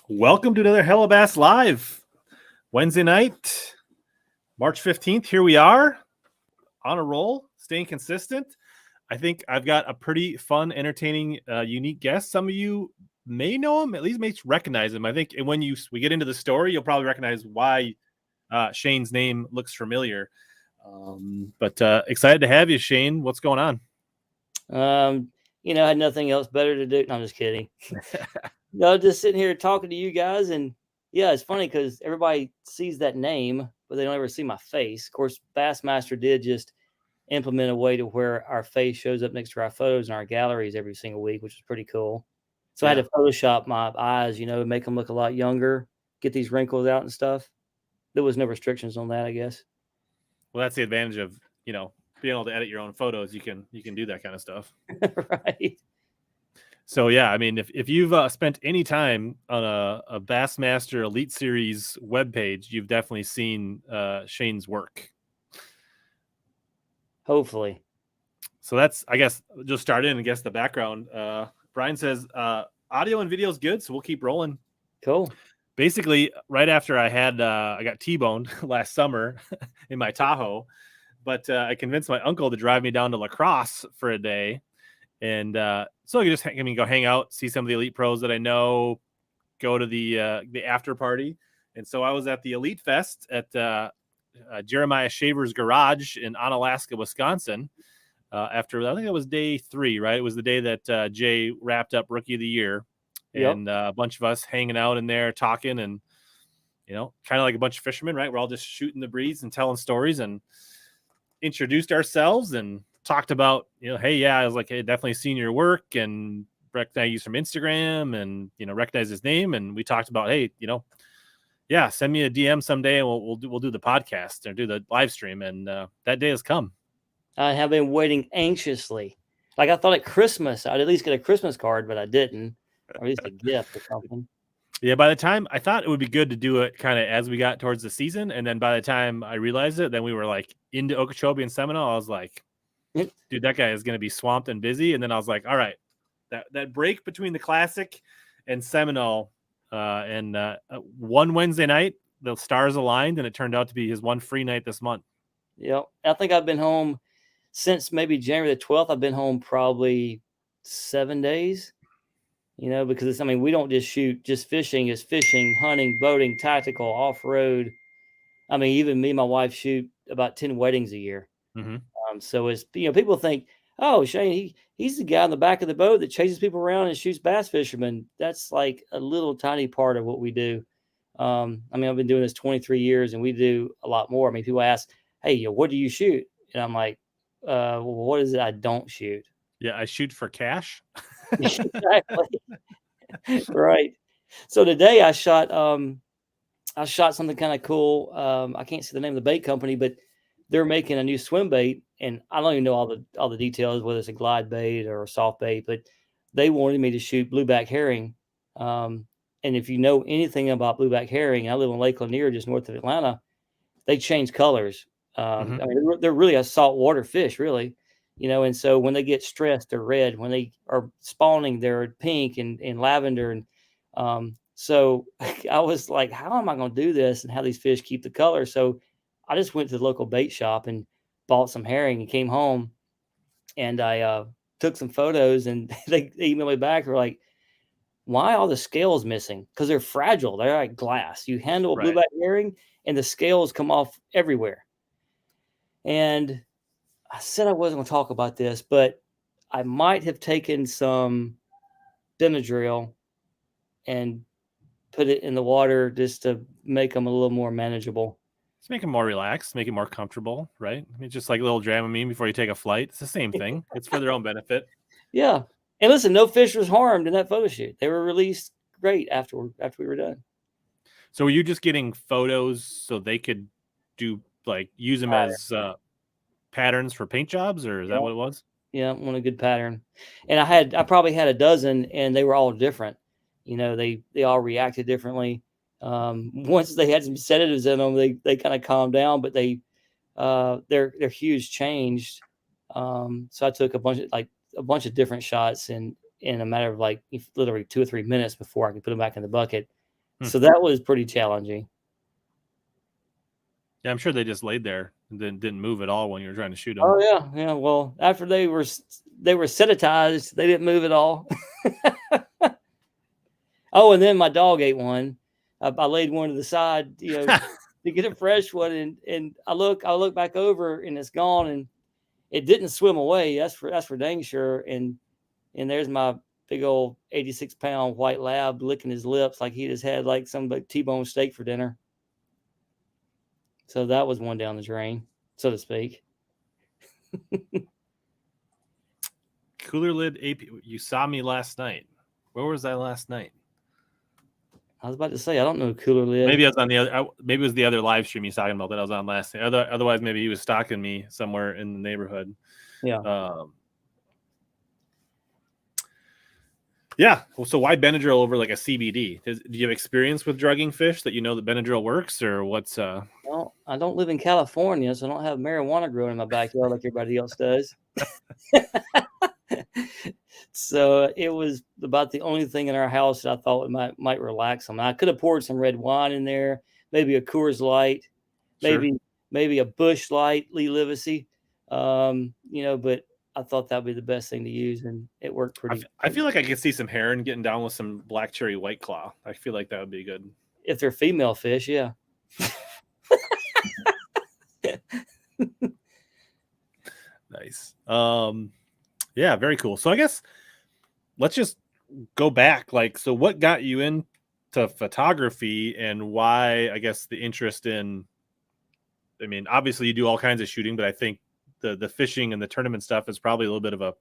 Welcome to another HellaBass Live. Wednesday night, March 15th. Here we are on a roll, staying consistent. I think I've got a pretty fun, entertaining, unique guest. Some of you may know him, at least may recognize him. I think when we get into the story, you'll probably recognize why Shane's name looks familiar. But excited to have you, Shane. What's going on? I had nothing else better to do. No, I'm just kidding. No, just sitting here talking to you guys, and yeah, it's funny because everybody sees that name, but they don't ever see my face. Of course, Bassmaster did just implement a way to where our face shows up next to our photos in our galleries every single week, which is pretty cool. So I had to Photoshop my eyes, make them look a lot younger, get these wrinkles out and stuff. There was no restrictions on that, I guess. Well, that's the advantage of being able to edit your own photos. You can do that kind of stuff. Right. So yeah, I mean, if you've spent any time on a Bassmaster Elite Series webpage, you've definitely seen Shane's work. Hopefully. So that's, I guess, just start in and guess the background. Brian says audio and video is good, so we'll keep rolling. Cool. Basically, right after I got T-boned last summer in my Tahoe, but I convinced my uncle to drive me down to La Crosse for a day. And so I could just go hang out, see some of the elite pros that I know, go to the after party. And so I was at the Elite Fest at Jeremiah Shaver's garage in Onalaska, Wisconsin. After, I think it was day 3, right? It was the day that Jay wrapped up Rookie of the Year. Yep. And a bunch of us hanging out in there talking and, kind of like a bunch of fishermen, right? We're all just shooting the breeze and telling stories and introduced ourselves and talked about, hey, yeah, I was like, hey, definitely seen your work and recognize you from Instagram and, recognize his name. And we talked about, hey, yeah, send me a DM someday and we'll do the podcast or do the live stream. And that day has come. I have been waiting anxiously. Like I thought at Christmas, I'd at least get a Christmas card, but I didn't, or at least a gift or something. Yeah, by the time I thought it would be good to do it kind of as we got towards the season. And then by the time I realized it, then we were like into Okeechobee and Seminole. I was like, dude, that guy is going to be swamped and busy. And then I was like, all right, that break between the Classic and Seminole and one Wednesday night, the stars aligned, and it turned out to be his one free night this month. Yeah, I think I've been home since maybe January the 12th. I've been home probably 7 days, because we don't just shoot just fishing. It's fishing, hunting, boating, tactical, off-road. Even me and my wife shoot about 10 weddings a year. Mm-hmm. So it's, people think, oh, Shane, he's the guy in the back of the boat that chases people around and shoots bass fishermen. That's like a little tiny part of what we do. I've been doing this 23 years and we do a lot more. People ask, hey, what do you shoot? And I'm like, well, what is it I don't shoot? Yeah, I shoot for cash. Exactly. Right. So today I shot something kind of cool. I can't see the name of the bait company, but they're making a new swim bait, and I don't even know all the details, whether it's a glide bait or a soft bait, but they wanted me to shoot blueback herring. And if you know anything about blueback herring, I live on Lake Lanier, just north of Atlanta. They change colors. They're really a saltwater fish, really, and so when they get stressed, they're red. When they are spawning, they're pink and lavender. And so I was like, how am I going to do this and how these fish keep the color? So I just went to the local bait shop and bought some herring and came home, and I took some photos, and they emailed me back. They're like, why all the scales missing? Because they're fragile. They're like glass. You handle a blueback herring and the scales come off everywhere. And I said I wasn't going to talk about this, but I might have taken some Benadryl and put it in the water just to make them a little more manageable. Just make them more relaxed, make it more comfortable, right? Just like a little Dramamine before you take a flight. It's the same thing. It's for their own benefit. Yeah. And listen, no fish was harmed in that photo shoot. They were released great after we were done. So were you just getting photos so they could use them as patterns for paint jobs, or is that what it was? Yeah, I want a good pattern. And I probably had a dozen, and they were all different. They all reacted differently. Once they had some sedatives in them, they kind of calmed down, but their hues changed. So I took a bunch of different shots in a matter of literally 2 or 3 minutes before I could put them back in the bucket. So that was pretty challenging. Yeah, I'm sure they just laid there and then didn't move at all when you were trying to shoot them. Oh yeah, yeah. Well, after they were sanitized, they didn't move at all. Oh, and then my dog ate one. I laid one to the side, to get a fresh one, and I look back over, and it's gone, and it didn't swim away. That's for dang sure. And there's my big old 86-pound white lab licking his lips like he just had like some T-bone steak for dinner. So that was one down the drain, so to speak. Cooler lid AP. You saw me last night. Where was I last night? I was about to say, I don't know cooler lid. Maybe I was on the other. Maybe it was the other live stream he's talking about that I was on last night. Otherwise, maybe he was stalking me somewhere in the neighborhood. Yeah. Yeah. So why Benadryl over like a CBD? Do you have experience with drugging fish that you know that Benadryl works, or what's? Well, I don't live in California, so I don't have marijuana growing in my backyard like everybody else does. So it was about the only thing in our house that I thought might relax them. I could have poured some red wine in there, maybe a Coors Light, maybe a Busch Light, Lee Livesey, but I thought that'd be the best thing to use, and it worked pretty. I feel like I could see some heron getting down with some black cherry White Claw. I feel like that would be good if they're female fish. Yeah. Nice. Yeah, very cool. So I guess let's just go back. Like, so what got you into photography, and why, I guess, the interest in, I mean, obviously you do all kinds of shooting, but I think the fishing and the tournament stuff is probably a little bit of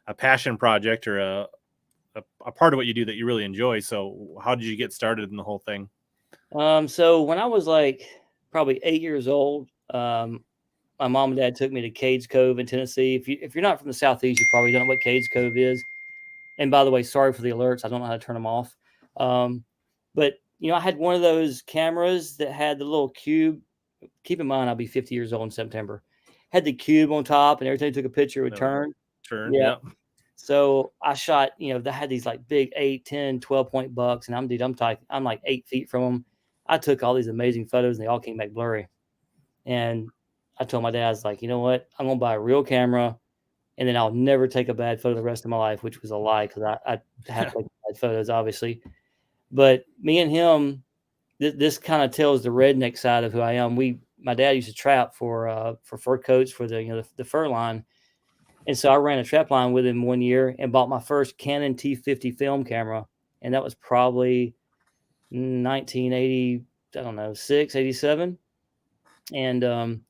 a passion project, or a part of what you do that you really enjoy. So how did you get started in the whole thing? So when I was like probably 8 years old, my mom and dad took me to Cades Cove in Tennessee. If you're not from the Southeast, you probably don't know what Cades Cove is. And by the way, sorry for the alerts. I don't know how to turn them off. But I had one of those cameras that had the little cube. Keep in mind, I'll be 50 years old in September. Had the cube on top, and every time you took a picture, it would turn. Yeah. So I shot, they had these like big 8, 10, 12-point bucks, and I'm like 8 feet from them. I took all these amazing photos, and they all came back blurry. And I told my dad, I was like, you know what? I'm going to buy a real camera, and then I'll never take a bad photo the rest of my life, which was a lie, because I have to take bad photos, obviously. But me and him, this kind of tells the redneck side of who I am. My dad used to trap for fur coats for the fur line. And so I ran a trap line with him one year and bought my first Canon T50 film camera. And that was probably 1980, I don't know, 87. And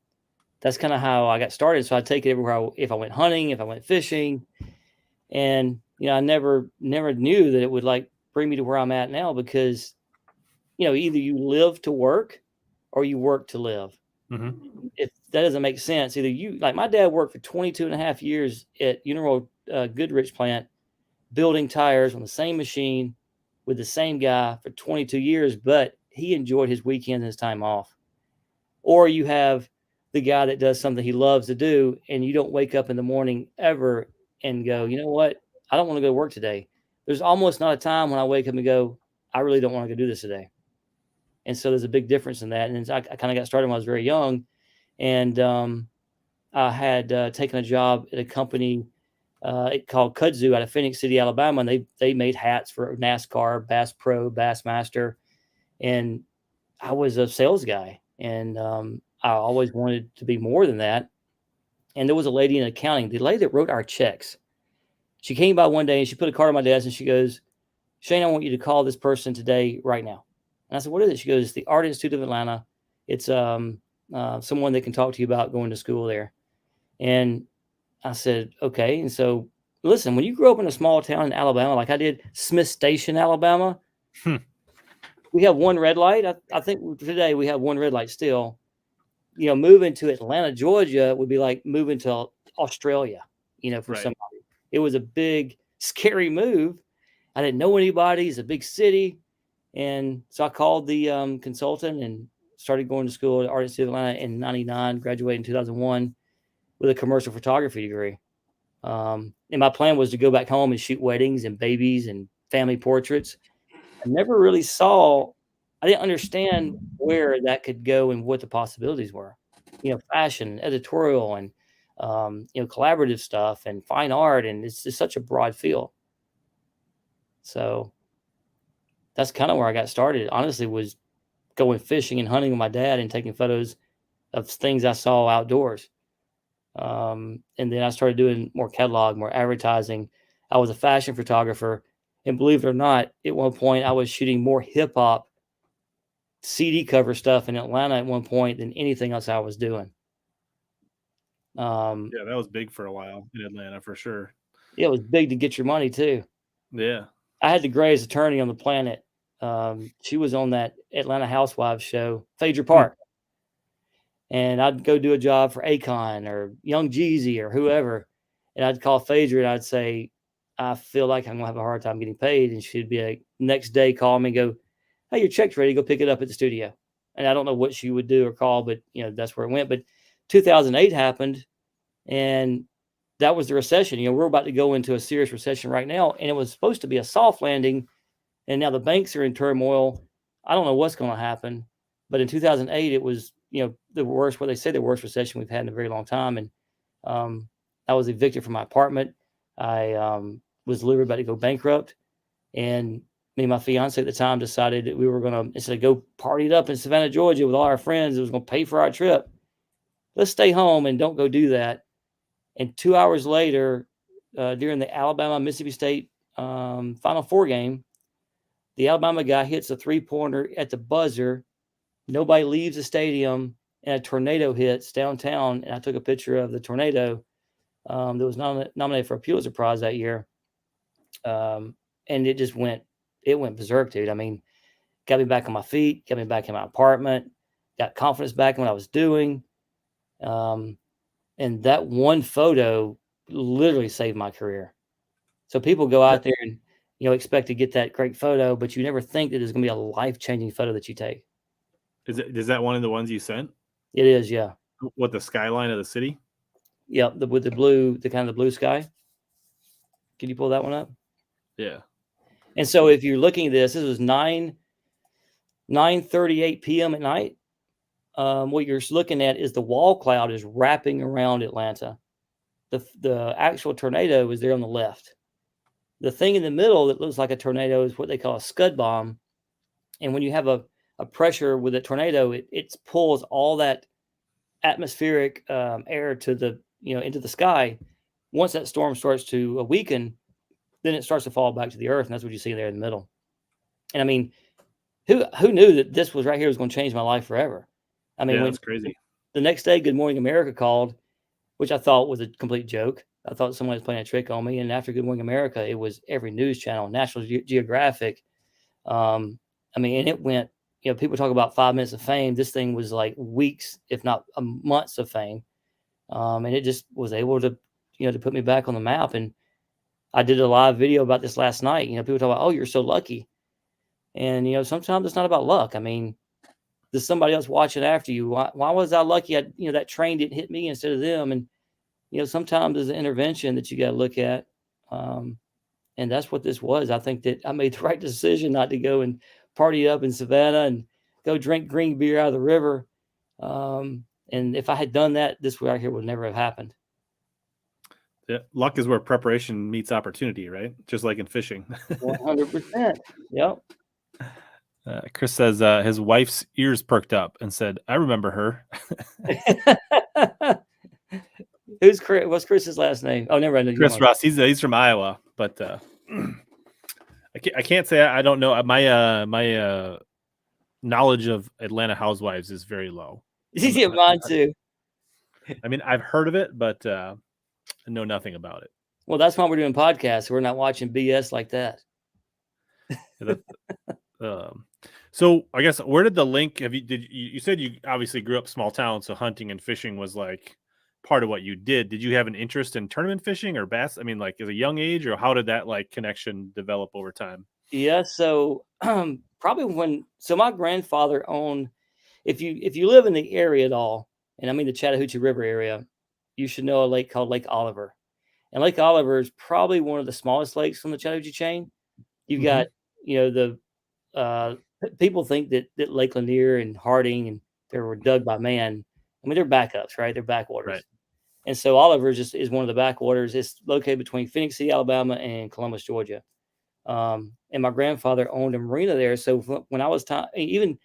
that's kind of how I got started. So I take it everywhere. If I went hunting, if I went fishing, and I never knew that it would like bring me to where I'm at now, because either you live to work or you work to live. Mm-hmm. If that doesn't make sense, either like my dad worked for 22 and a half years at Uniroyal Goodrich plant, building tires on the same machine with the same guy for 22 years, but he enjoyed his weekends and his time off. Or you have the guy that does something he loves to do, and you don't wake up in the morning ever and go, you know what? I don't want to go to work today. There's almost not a time when I wake up and go, I really don't want to go do this today. And so there's a big difference in that. And I kind of got started when I was very young. And I had taken a job at a company called Kudzu out of Phoenix City, Alabama. And they made hats for NASCAR, Bass Pro, Bassmaster. And I was a sales guy. And I always wanted to be more than that. And there was a lady in accounting, the lady that wrote our checks. She came by one day and she put a card on my desk and she goes, Shane, I want you to call this person today, right now. And I said, what is it? She goes, it's the Art Institute of Atlanta. It's someone that can talk to you about going to school there. And I said, okay. And so, listen, when you grow up in a small town in Alabama, like I did, Smith Station, Alabama, we have one red light. I think today we have one red light still. Moving to Atlanta, Georgia would be like moving to Australia, for somebody. It was a big, scary move. I didn't know anybody. It's a big city. And so I called the consultant and started going to school at Art Institute of Atlanta in 99, graduated in 2001 with a commercial photography degree. And my plan was to go back home and shoot weddings and babies and family portraits. I never really saw I didn't understand where that could go and what the possibilities were. Fashion, editorial, and collaborative stuff and fine art, and it's just such a broad field. So that's kind of where I got started. Honestly, was going fishing and hunting with my dad and taking photos of things I saw outdoors. And then I started doing more catalog, more advertising. I was a fashion photographer, and believe it or not, at one point I was shooting more hip hop CD cover stuff in Atlanta at one point than anything else I was doing. Yeah, that was big for a while in Atlanta for sure. It was big to get your money too. Yeah. I had the greatest attorney on the planet. She was on that Atlanta Housewives show, Phaedra Park. And I'd go do a job for Akon or Young Jeezy or whoever. And I'd call Phaedra and I'd say, I feel like I'm going to have a hard time getting paid. And she'd be like, next day, call me and go, hey, your check's ready. Go pick it up at the studio. And I don't know what she would do or call, but that's where it went. But 2008 happened, and that was the recession. We're about to go into a serious recession right now. And it was supposed to be a soft landing. And now the banks are in turmoil. I don't know what's going to happen. But in 2008, it was, the worst, what they say, the worst recession we've had in a very long time. And I was evicted from my apartment. I was literally about to go bankrupt. And me and my fiance at the time decided that we were going to, instead of go party it up in Savannah, Georgia with all our friends, it was going to pay for our trip. Let's stay home and don't go do that. And 2 hours later, during the Alabama-Mississippi State Final Four game, the Alabama guy hits a three-pointer at the buzzer. Nobody leaves the stadium, and a tornado hits downtown. And I took a picture of the tornado that was nominated for a Pulitzer Prize that year. And it went berserk, dude. I mean, got me back on my feet, got me back in my apartment, got confidence back in what I was doing. And that one photo literally saved my career. So people go out there and, expect to get that great photo, but you never think that there's going to be a life-changing photo that you take. Is that one of the ones you sent? It is, yeah. What, the skyline of the city? Yep, with the blue, the kind of the blue sky. Can you pull that one up? Yeah. And so if you're looking at this was 9:38 p.m. at night. What you're looking at is the wall cloud is wrapping around Atlanta. The actual tornado is there on the left. The thing in the middle that looks like a tornado is what they call a scud bomb. And when you have a pressure with a tornado, it pulls all that atmospheric air to the into the sky. Once that storm starts to weaken, then it starts to fall back to the earth, and that's what you see there in the middle. And I mean, who knew that this was right here was going to change my life forever? I mean, that's crazy. The next day, Good Morning America called, which I thought was a complete joke. I thought someone was playing a trick on me. And after Good Morning America, it was every news channel, National Geographic. I mean, and it went, people talk about 5 minutes of fame. This thing was like weeks, if not months of fame. And it just was able to, to put me back on the map. And I did a live video about this last night. People talk about, oh, you're so lucky. And, sometimes it's not about luck. I mean, there's somebody else watching after you. Why was I lucky? That train didn't hit me instead of them. And, sometimes there's an intervention that you got to look at. And that's what this was. I think that I made the right decision not to go and party up in Savannah and go drink green beer out of the river. And if I had done that, this right here would never have happened. Yeah, luck is where preparation meets opportunity, right? Just like in fishing. 100%. Yep. Chris says his wife's ears perked up and said, "I remember her." Who's Chris? What's Chris's last name? Oh, never mind. Chris Russ. He's from Iowa, but I can't say I don't know. My knowledge of Atlanta Housewives is very low. Yeah, mine too. I mean, I've heard of it, but I know nothing about it. Well, that's why we're doing podcasts. We're not watching BS like that. So I guess where did the link have you said you obviously grew up small town, so hunting and fishing was like part of what you did. Did you have an interest in tournament fishing or bass? I mean, like at a young age, or how did that like connection develop over time? Yeah, so probably my grandfather owned, if you live in the area at all, and I mean the Chattahoochee River area, you should know a lake called Lake Oliver. And Lake Oliver is probably one of the smallest lakes on the Chattahoochee chain. You've got, the people think that Lake Lanier and Harding and they were dug by man. I mean, they're backups, right? They're backwaters. Right. And so Oliver is one of the backwaters. It's located between Phoenix City, Alabama, and Columbus, Georgia. And my grandfather owned a marina there. So when I was even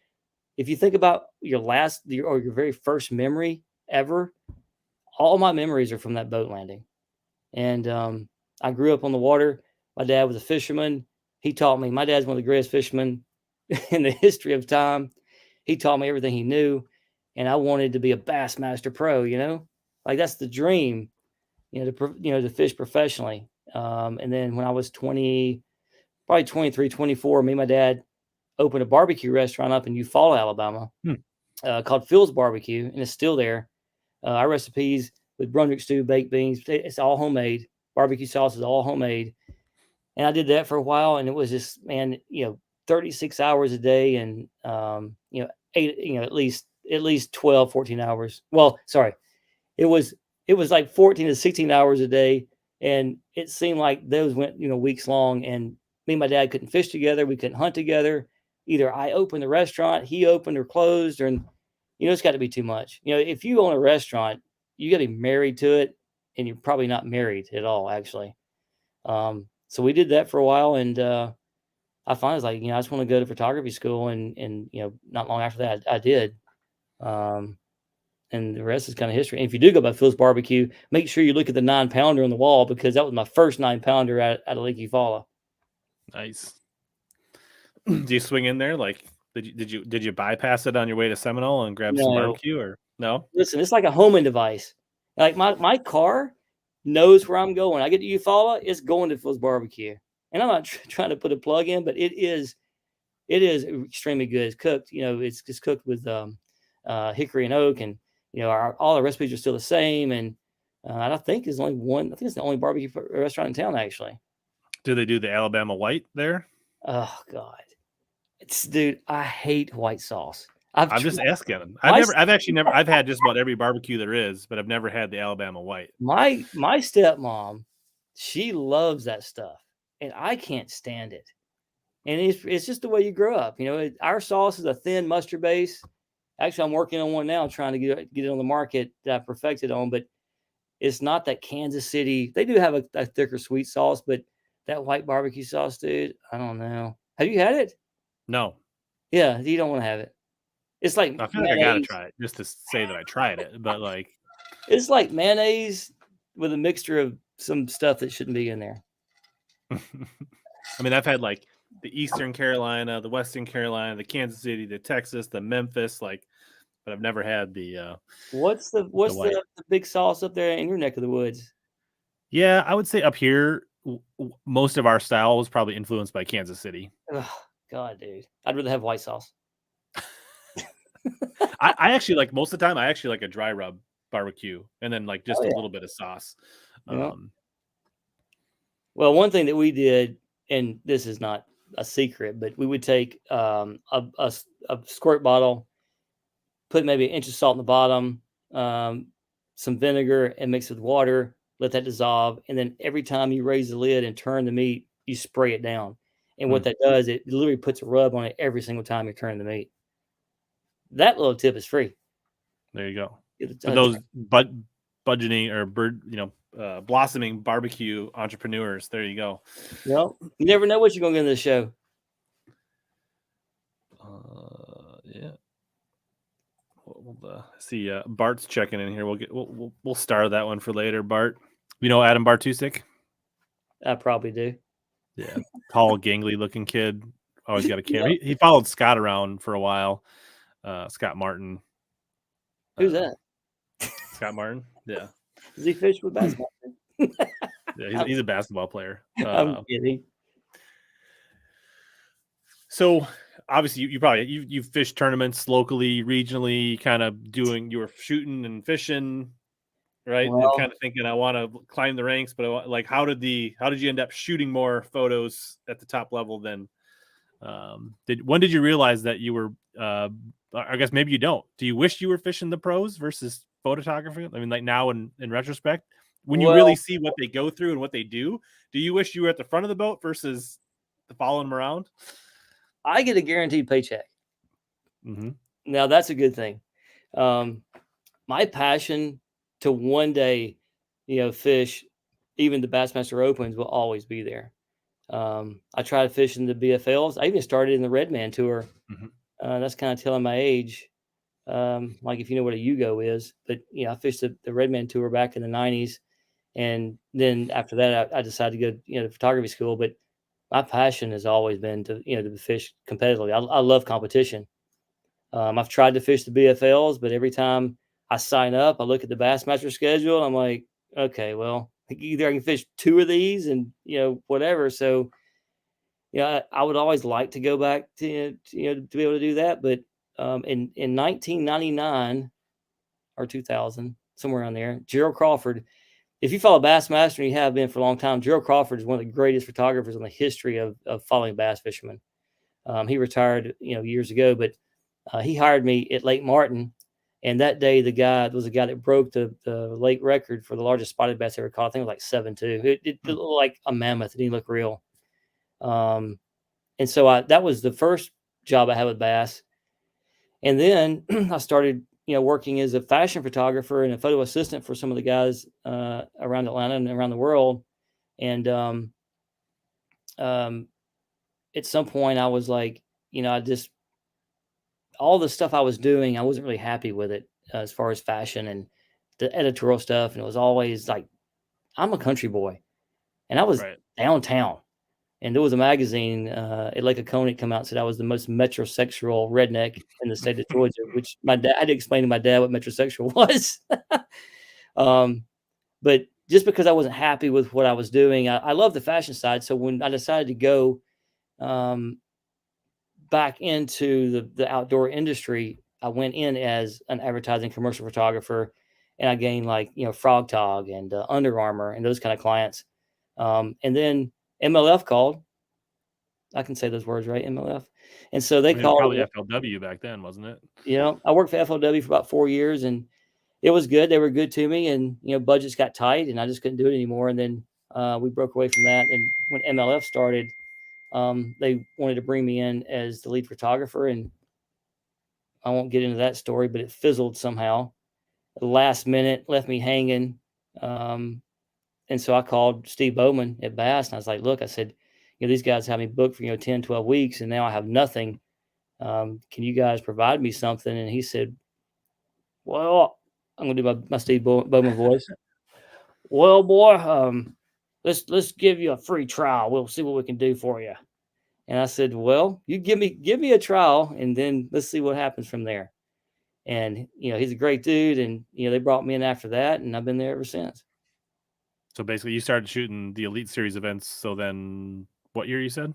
if you think about your very first memory ever, all my memories are from that boat landing. And I grew up on the water. My dad was a fisherman. He taught me. My dad's one of the greatest fishermen in the history of time. He taught me everything he knew, and I wanted to be a Bassmaster pro. Like that's the dream. To fish professionally. And then when I was 20, probably 23, 24, me and my dad opened a barbecue restaurant up in Eufaula, Alabama, called Phil's Barbecue, and it's still there. Our recipes with Brunswick stew, baked beans, it's all homemade. Barbecue sauce is all homemade. And I did that for a while, and it was just, man, 36 hours a day, and at least 12, 14 hours. Well, sorry, it was like 14 to 16 hours a day, and it seemed like those went weeks long. And me and my dad couldn't fish together, we couldn't hunt together. Either I opened the restaurant, he opened or closed, and it's got to be too much. If you own a restaurant, you got to be married to it, and you're probably not married at all, actually. So we did that for a while, and I finally was like, I just want to go to photography school, and not long after that, I did. And the rest is kind of history. And if you do go by Phil's Barbecue, make sure you look at the 9-pounder on the wall, because that was my first 9-pounder out of Lake Eufaula. Nice. Do you swing in there? Like, did you bypass it on your way to Seminole and grab some barbecue, or no? Listen, it's like a homing device. Like my car knows where I'm going. I get to Eufaula, it's going to Phil's Barbecue. And I'm not trying to put a plug in, but it is extremely good. It's cooked, it's cooked with hickory and oak, and all the recipes are still the same. And I think there's only one. I think it's the only barbecue restaurant in town, actually. Do they do the Alabama white there? Oh God, dude, I hate white sauce. I'm just asking. I've had just about every barbecue there is, but I've never had the Alabama white. My stepmom, she loves that stuff, and I can't stand it. And it's just the way you grow up. Our sauce is a thin mustard base. Actually, I'm working on one now, trying to get it on the market that I perfected on, but it's not that Kansas City. They do have a thicker sweet sauce, but that white barbecue sauce, dude, I don't know. Have you had it? No. Yeah, you don't want to have it. It's like I feel like I gotta try it just to say that I tried it, but like it's like mayonnaise with a mixture of some stuff that shouldn't be in there. I mean, I've had like the Eastern Carolina, the Western Carolina, the Kansas City, the Texas, the Memphis, but I've never had the what's the big sauce up there in your neck of the woods? Yeah, I would say up here, most of our style was probably influenced by Kansas City. Oh, God, dude, I'd rather have white sauce. I actually like, most of the time, I actually like a dry rub barbecue, and then like just a little bit of sauce. Yeah. Well, one thing that we did, and this is not a secret, but we would take a squirt bottle, put maybe an inch of salt in the bottom, some vinegar, and mix it with water, let that dissolve. And then every time you raise the lid and turn the meat, you spray it down. And what that does, it literally puts a rub on it every single time you turn the meat. That little tip is free. There you go. For those budgeting or blossoming barbecue entrepreneurs, there you go. Well, you never know what you're going to get in this show. Yeah. We'll see. Bart's checking in here. We'll star that one for later. Bart, you know Adam Bartusik? I probably do. Yeah, tall, gangly looking kid. Always got a camera. Yeah. He followed Scott around for a while. Scott Martin. Who's that? Scott Martin. Yeah. Does he fish with Bassmaster? Yeah, he's a basketball player. I'm kidding. So obviously you've fished tournaments locally, regionally, kind of you were shooting and fishing, right? Well, and kind of thinking, I want to climb the ranks, but how did you end up shooting more photos at the top level than when did you realize that you were I guess maybe you don't. Do you wish you were fishing the pros versus photography? I mean, like now in retrospect, when you really see what they go through and what they do you wish you were at the front of the boat versus following them around? I get a guaranteed paycheck. Mm-hmm. Now that's a good thing. My passion to one day, fish even the Bassmaster Opens will always be there. I tried fishing the BFLs. I even started in the Redman Tour. Mm-hmm. That's kind of telling my age. Like if you know what a Yugo is, but I fished the Redman Tour back in the '90s, and then after that, I decided to go to photography school. But my passion has always been to fish competitively. I love competition. I've tried to fish the BFLs, but every time I sign up, I look at the Bassmaster schedule. And I'm like, okay, well, either I can fish two of these and whatever. So I would always like to go back to be able to do that. But in 1999 or 2000, somewhere around there, Gerald Crawford. If you follow Bassmaster and you have been for a long time, Gerald Crawford is one of the greatest photographers in the history of following bass fishermen. He retired years ago, but he hired me at Lake Martin. And that day, the guy was a guy that broke the lake record for the largest spotted bass ever caught. I think it was like 7.2. It looked like a mammoth. It didn't look real. And so that was the first job I had with bass. And then I started, working as a fashion photographer and a photo assistant for some of the guys around Atlanta and around the world. And at some point, I was like, I just all the stuff I was doing, I wasn't really happy with it as far as fashion and the editorial stuff. And it was always like, I'm a country boy, and I was Right. downtown. And there was a magazine at Lake Oconee come out and said I was the most metrosexual redneck in the state of Georgia, which my dad I had to explain to my dad what metrosexual was. But just because I wasn't happy with what I was doing, I love the fashion side. So when I decided to go um, back into the outdoor industry, I went in as an advertising commercial photographer, and I gained like Frog Tog and Under Armour and those kind of clients. And then MLF called. I can say those words, right? MLF. And so they I mean, it was probably called. FLW back then, wasn't it? I worked for FLW for about 4 years, and it was good. They were good to me, and budgets got tight, and I just couldn't do it anymore. And then we broke away from that. And when MLF started, they wanted to bring me in as the lead photographer, and I won't get into that story, but it fizzled somehow. At the last minute, left me hanging. Um, and so I called Steve Bowman at Bass, and I was like, look, I said, these guys have me booked for 10, 12 weeks, and now I have nothing. Can you guys provide me something? And he said, well, I'm gonna do my Steve Bowman voice. Well, boy, let's give you a free trial. We'll see what we can do for you. And I said, well, you give me a trial, and then let's see what happens from there. And he's a great dude, and they brought me in after that, and I've been there ever since. So basically, you started shooting the Elite Series events. So then, what year you said?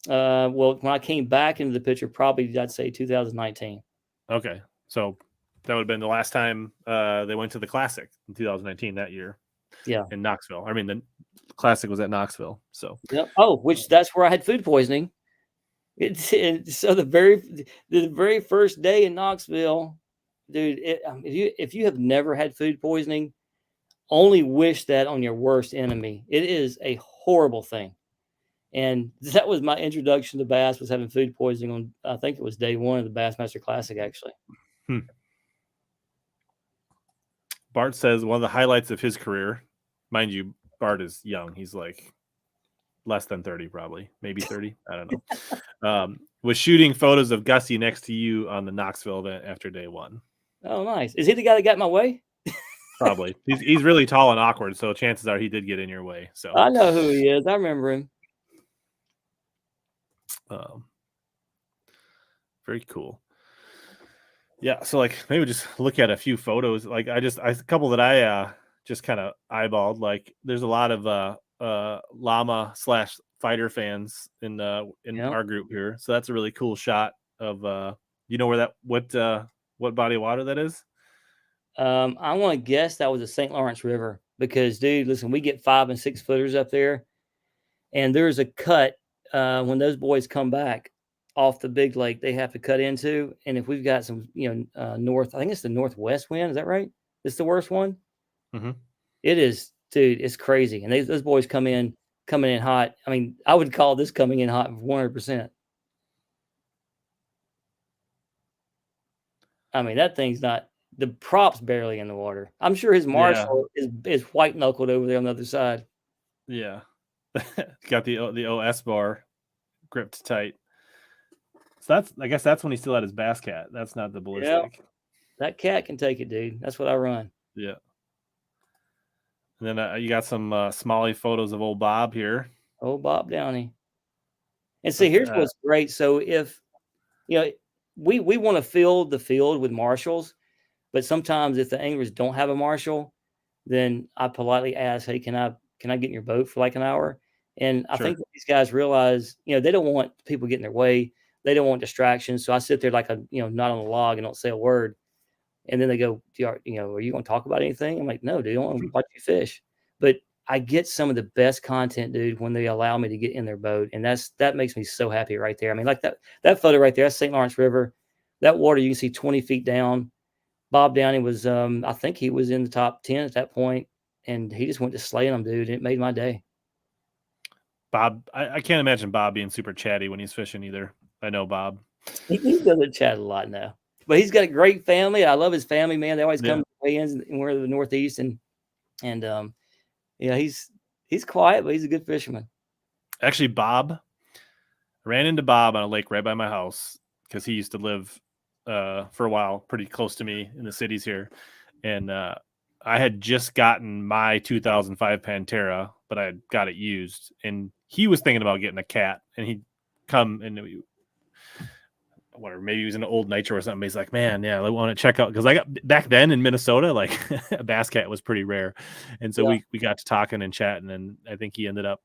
Well, when I came back into the picture, probably I'd say 2019. Okay, so that would have been the last time they went to the Classic in 2019 that year. Yeah, in Knoxville. I mean, the Classic was at Knoxville. So yep. Oh, which that's where I had food poisoning. So the very first day in Knoxville, dude. If you have never had food poisoning, only wish that on your worst enemy. It is a horrible thing. And that was my introduction to bass, was having food poisoning on, I think it was day one of the Bassmaster Classic, actually. Bart says one of the highlights of his career, mind you, Bart is young. He's like less than 30, probably, maybe 30. I don't know. Was shooting photos of Gussie next to you on the Knoxville event after day one. Oh, nice. Is he the guy that got in my way? Probably. He's really tall and awkward, so chances are he did get in your way. So I know who he is. I remember him. Very cool. Yeah, so like maybe just look at a few photos. Like a couple that I just kind of eyeballed. Like there's a lot of llama / fighter fans in Yep. our group here. So that's a really cool shot of you know where that what body of water that is? I want to guess that was the St. Lawrence River because, dude, listen, we get 5 and 6 footers up there, and there's a cut when those boys come back off the big lake they have to cut into. And if we've got some, north, I think it's the northwest wind. Is that right? It's the worst one. Mm-hmm. It is, dude. It's crazy, and those boys coming in hot. I mean, I would call this coming in hot 100%. I mean, that thing's not the prop's barely in the water. I'm sure his Yeah, Marshall is white knuckled over there on the other side. yeah. Got the OS bar gripped tight. So I guess that's when he still had his bass cat. That's not the Yeah, ballistic. that cat can take it, dude. That's what I run. Yeah. And then you got some Smalley photos of old Bob here. Oh, Bob Downey. And see, But here's what's great. So if you know, we want to fill the field with marshals, but sometimes if the anglers don't have a marshal, then I politely ask, "Hey, can I get in your boat for like an hour?" And I sure. think these guys realize, they don't want people getting their way. They don't want distractions. So I sit there like not on a log and don't say a word. And then they go, are you going to talk about anything? I'm like, no, dude, I want to watch you fish. But I get some of the best content, dude, when they allow me to get in their boat. And that makes me so happy right there. I mean, like that photo right there, that's St. Lawrence River. That water you can see 20 feet down. Bob Downey was, I think he was in the top 10 at that point, and he just went to slaying them, dude. It made my day. Bob, I can't imagine Bob being super chatty when he's fishing either. I know Bob. He doesn't chat a lot now, but he's got a great family. I love his family, man. They always Yeah. come to weigh-ins, and we're in the Northeast, and yeah, he's quiet, but he's a good fisherman. Actually, Bob, ran into Bob on a lake right by my house because he used to live for a while pretty close to me in the cities here. And I had just gotten my 2005 Pantera, but I had got it used. And he was thinking about getting a cat. And he'd come and whatever, maybe he was in an old Nitro or something. He's like, man, yeah, I want to check out. Because I got back then in Minnesota, like a bass cat was pretty rare. And so Yeah. we got to talking and chatting. And I think he ended up,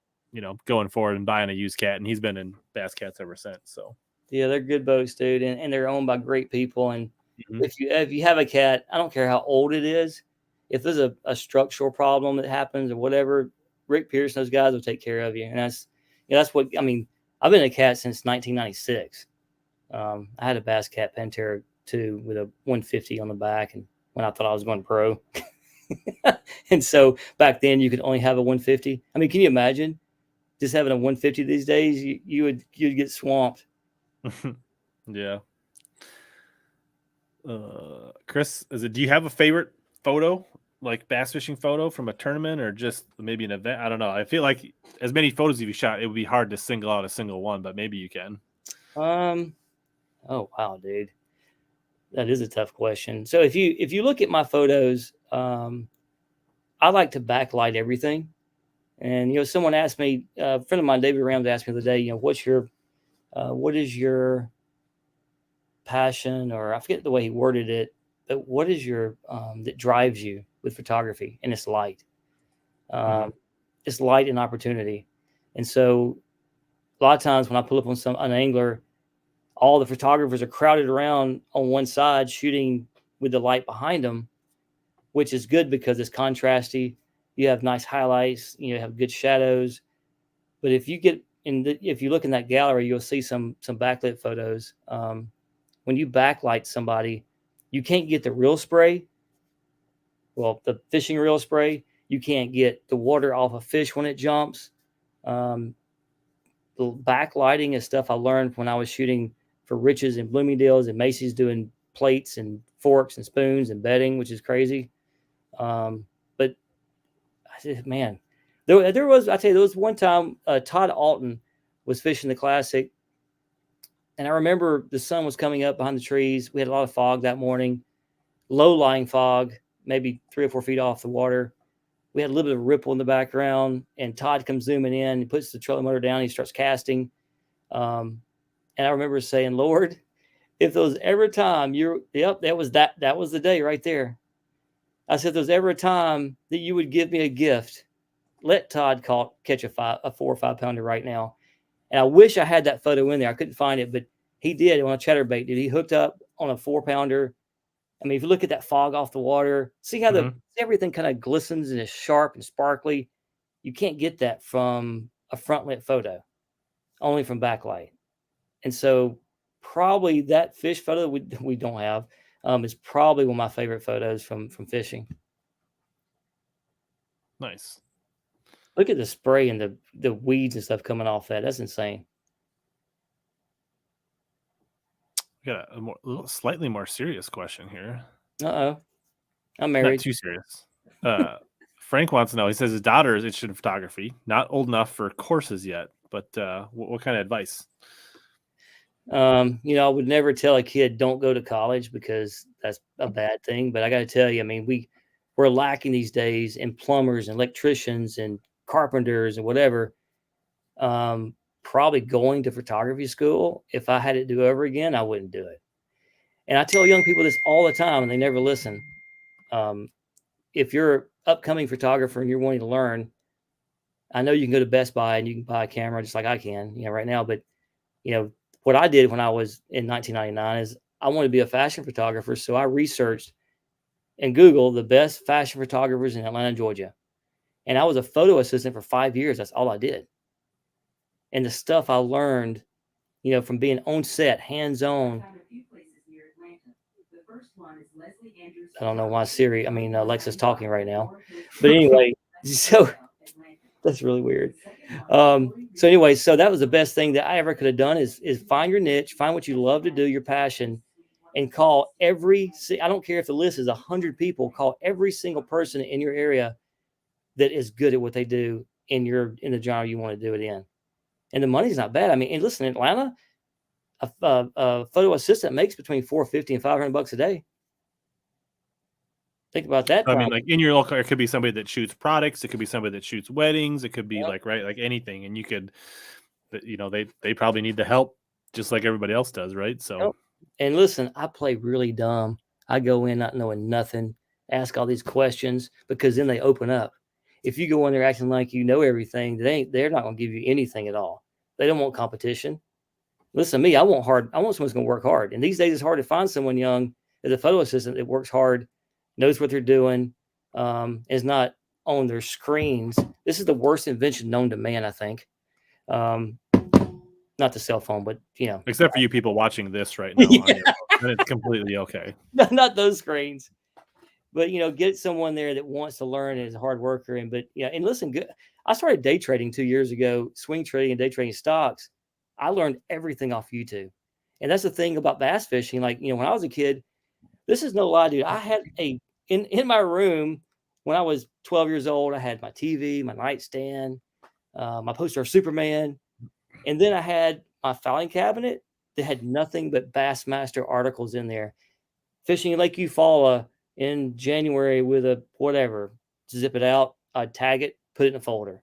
going forward and buying a used cat. And he's been in bass cats ever since. So, Yeah, they're good boats, dude, and they're owned by great people. And mhm. if you have a cat, I don't care how old it is, if there's a structural problem that happens or whatever, Rick Pierce and those guys will take care of you. And that's what I mean. I've been a cat since 1996. I had a Bass Cat Pantera 2 with a 150 on the back, and when I thought I was going pro. And so back then you could only have a 150. I mean, can you imagine just having a 150 these days? You'd get swamped. Yeah. Chris, do you have a favorite photo, like bass fishing photo from a tournament or just maybe an event? I don't know. I feel like as many photos as you shot, it would be hard to single out a single one, but maybe you can. Um. Oh wow, dude, that is a tough question. So if you look at my photos, I like to backlight everything. And someone asked me, a friend of mine, David Rams, asked me the other day, what is your passion, or I forget the way he worded it, but what is your that drives you with photography? And it's light. Mhm. It's light and opportunity. And so a lot of times when I pull up on an angler, all the photographers are crowded around on one side shooting with the light behind them, which is good because it's contrasty. You have nice highlights, you have good shadows. But if you look in that gallery, you'll see some backlit photos. When you backlight somebody, you can't get the reel spray. Well, the fishing reel spray, you can't get the water off a fish when it jumps. Um, the backlighting is stuff I learned when I was shooting for Riches and Bloomingdale's and Macy's, doing plates and forks and spoons and bedding, which is crazy. But I said, man, there was, I tell you, there was one time Todd Alton was fishing the Classic, and I remember the sun was coming up behind the trees. We had a lot of fog that morning, low lying fog, maybe 3 or 4 feet off the water. We had a little bit of ripple in the background, and Todd comes zooming in. He puts the trolling motor down. He starts casting. Um, and I remember saying, Lord, if there was ever a time that was the day right there. I said, if there was ever a time that you would give me a gift, let Todd catch a 4 or 5 pounder right now. And I wish I had that photo in there. I couldn't find it, but he did on a chatterbait. Did he hooked up on a 4 pounder? I mean, if you look at that fog off the water, see how Mhm. everything kind of glistens and is sharp and sparkly. You can't get that from a front lit photo, only from backlight. And so probably that fish photo we don't have is probably one of my favorite photos from fishing. Nice. Look at the spray and the weeds and stuff coming off that. That's insane. We got slightly more serious question here. Uh-oh. I'm Not married. too serious. Frank wants to know. He says his daughter is interested in photography, not old enough for courses yet, but what kind of advice? I would never tell a kid don't go to college because that's a bad thing. But I got to tell you, I mean, we're lacking these days in plumbers and electricians and carpenters and whatever. Um, Probably going to photography school. If I had it do over again, I wouldn't do it. And I tell young people this all the time, and they never listen. Um, if you're an upcoming photographer and you're wanting to learn, I know you can go to Best Buy and you can buy a camera just like I can, right now. But what I did when I was in 1999 is I wanted to be a fashion photographer. So I researched and Googled the best fashion photographers in Atlanta, Georgia. And I was a photo assistant for 5 years. That's all I did. And the stuff I learned, from being on set, hands on. I don't know why Alexa's talking right now. But anyway, so that's really weird. So anyway, so that was the best thing that I ever could have done is find your niche, find what you love to do, your passion, and call I don't care if the list is 100 people, call every single person in your area that is good at what they do in the genre you want to do it in. And the money's not bad. I mean, and listen, in Atlanta, a photo assistant makes between $450 and $500 a day. Think about that. I mean, like in your local, it could be somebody that shoots products. It could be somebody that shoots weddings. It could be like anything, and you could, they probably need the help just like everybody else does, right? So, and listen, I play really dumb. I go in not knowing nothing, ask all these questions because then they open up. If you go in there acting like you know everything, they're not going to give you anything at all. They don't want competition. Listen to me, I want someone who's going to work hard. And these days it's hard to find someone young as a photo assistant that works hard, knows what they're doing, is not on their screens. This is the worst invention known to man, I think. Not the cell phone, but except for you people watching this right now, on your phone, then it's completely okay. not those screens. But get someone there that wants to learn and is a hard worker. And listen, good. I started day trading 2 years ago, swing trading and day trading stocks. I learned everything off YouTube. And that's the thing about bass fishing. Like, when I was a kid, this is no lie, dude. I had in my room when I was 12 years old, I had my TV, my nightstand, my poster of Superman. And then I had my filing cabinet that had nothing but Bassmaster articles in there. Fishing Lake Eufaula in January with a whatever, zip it out, I'd tag it, put it in a folder.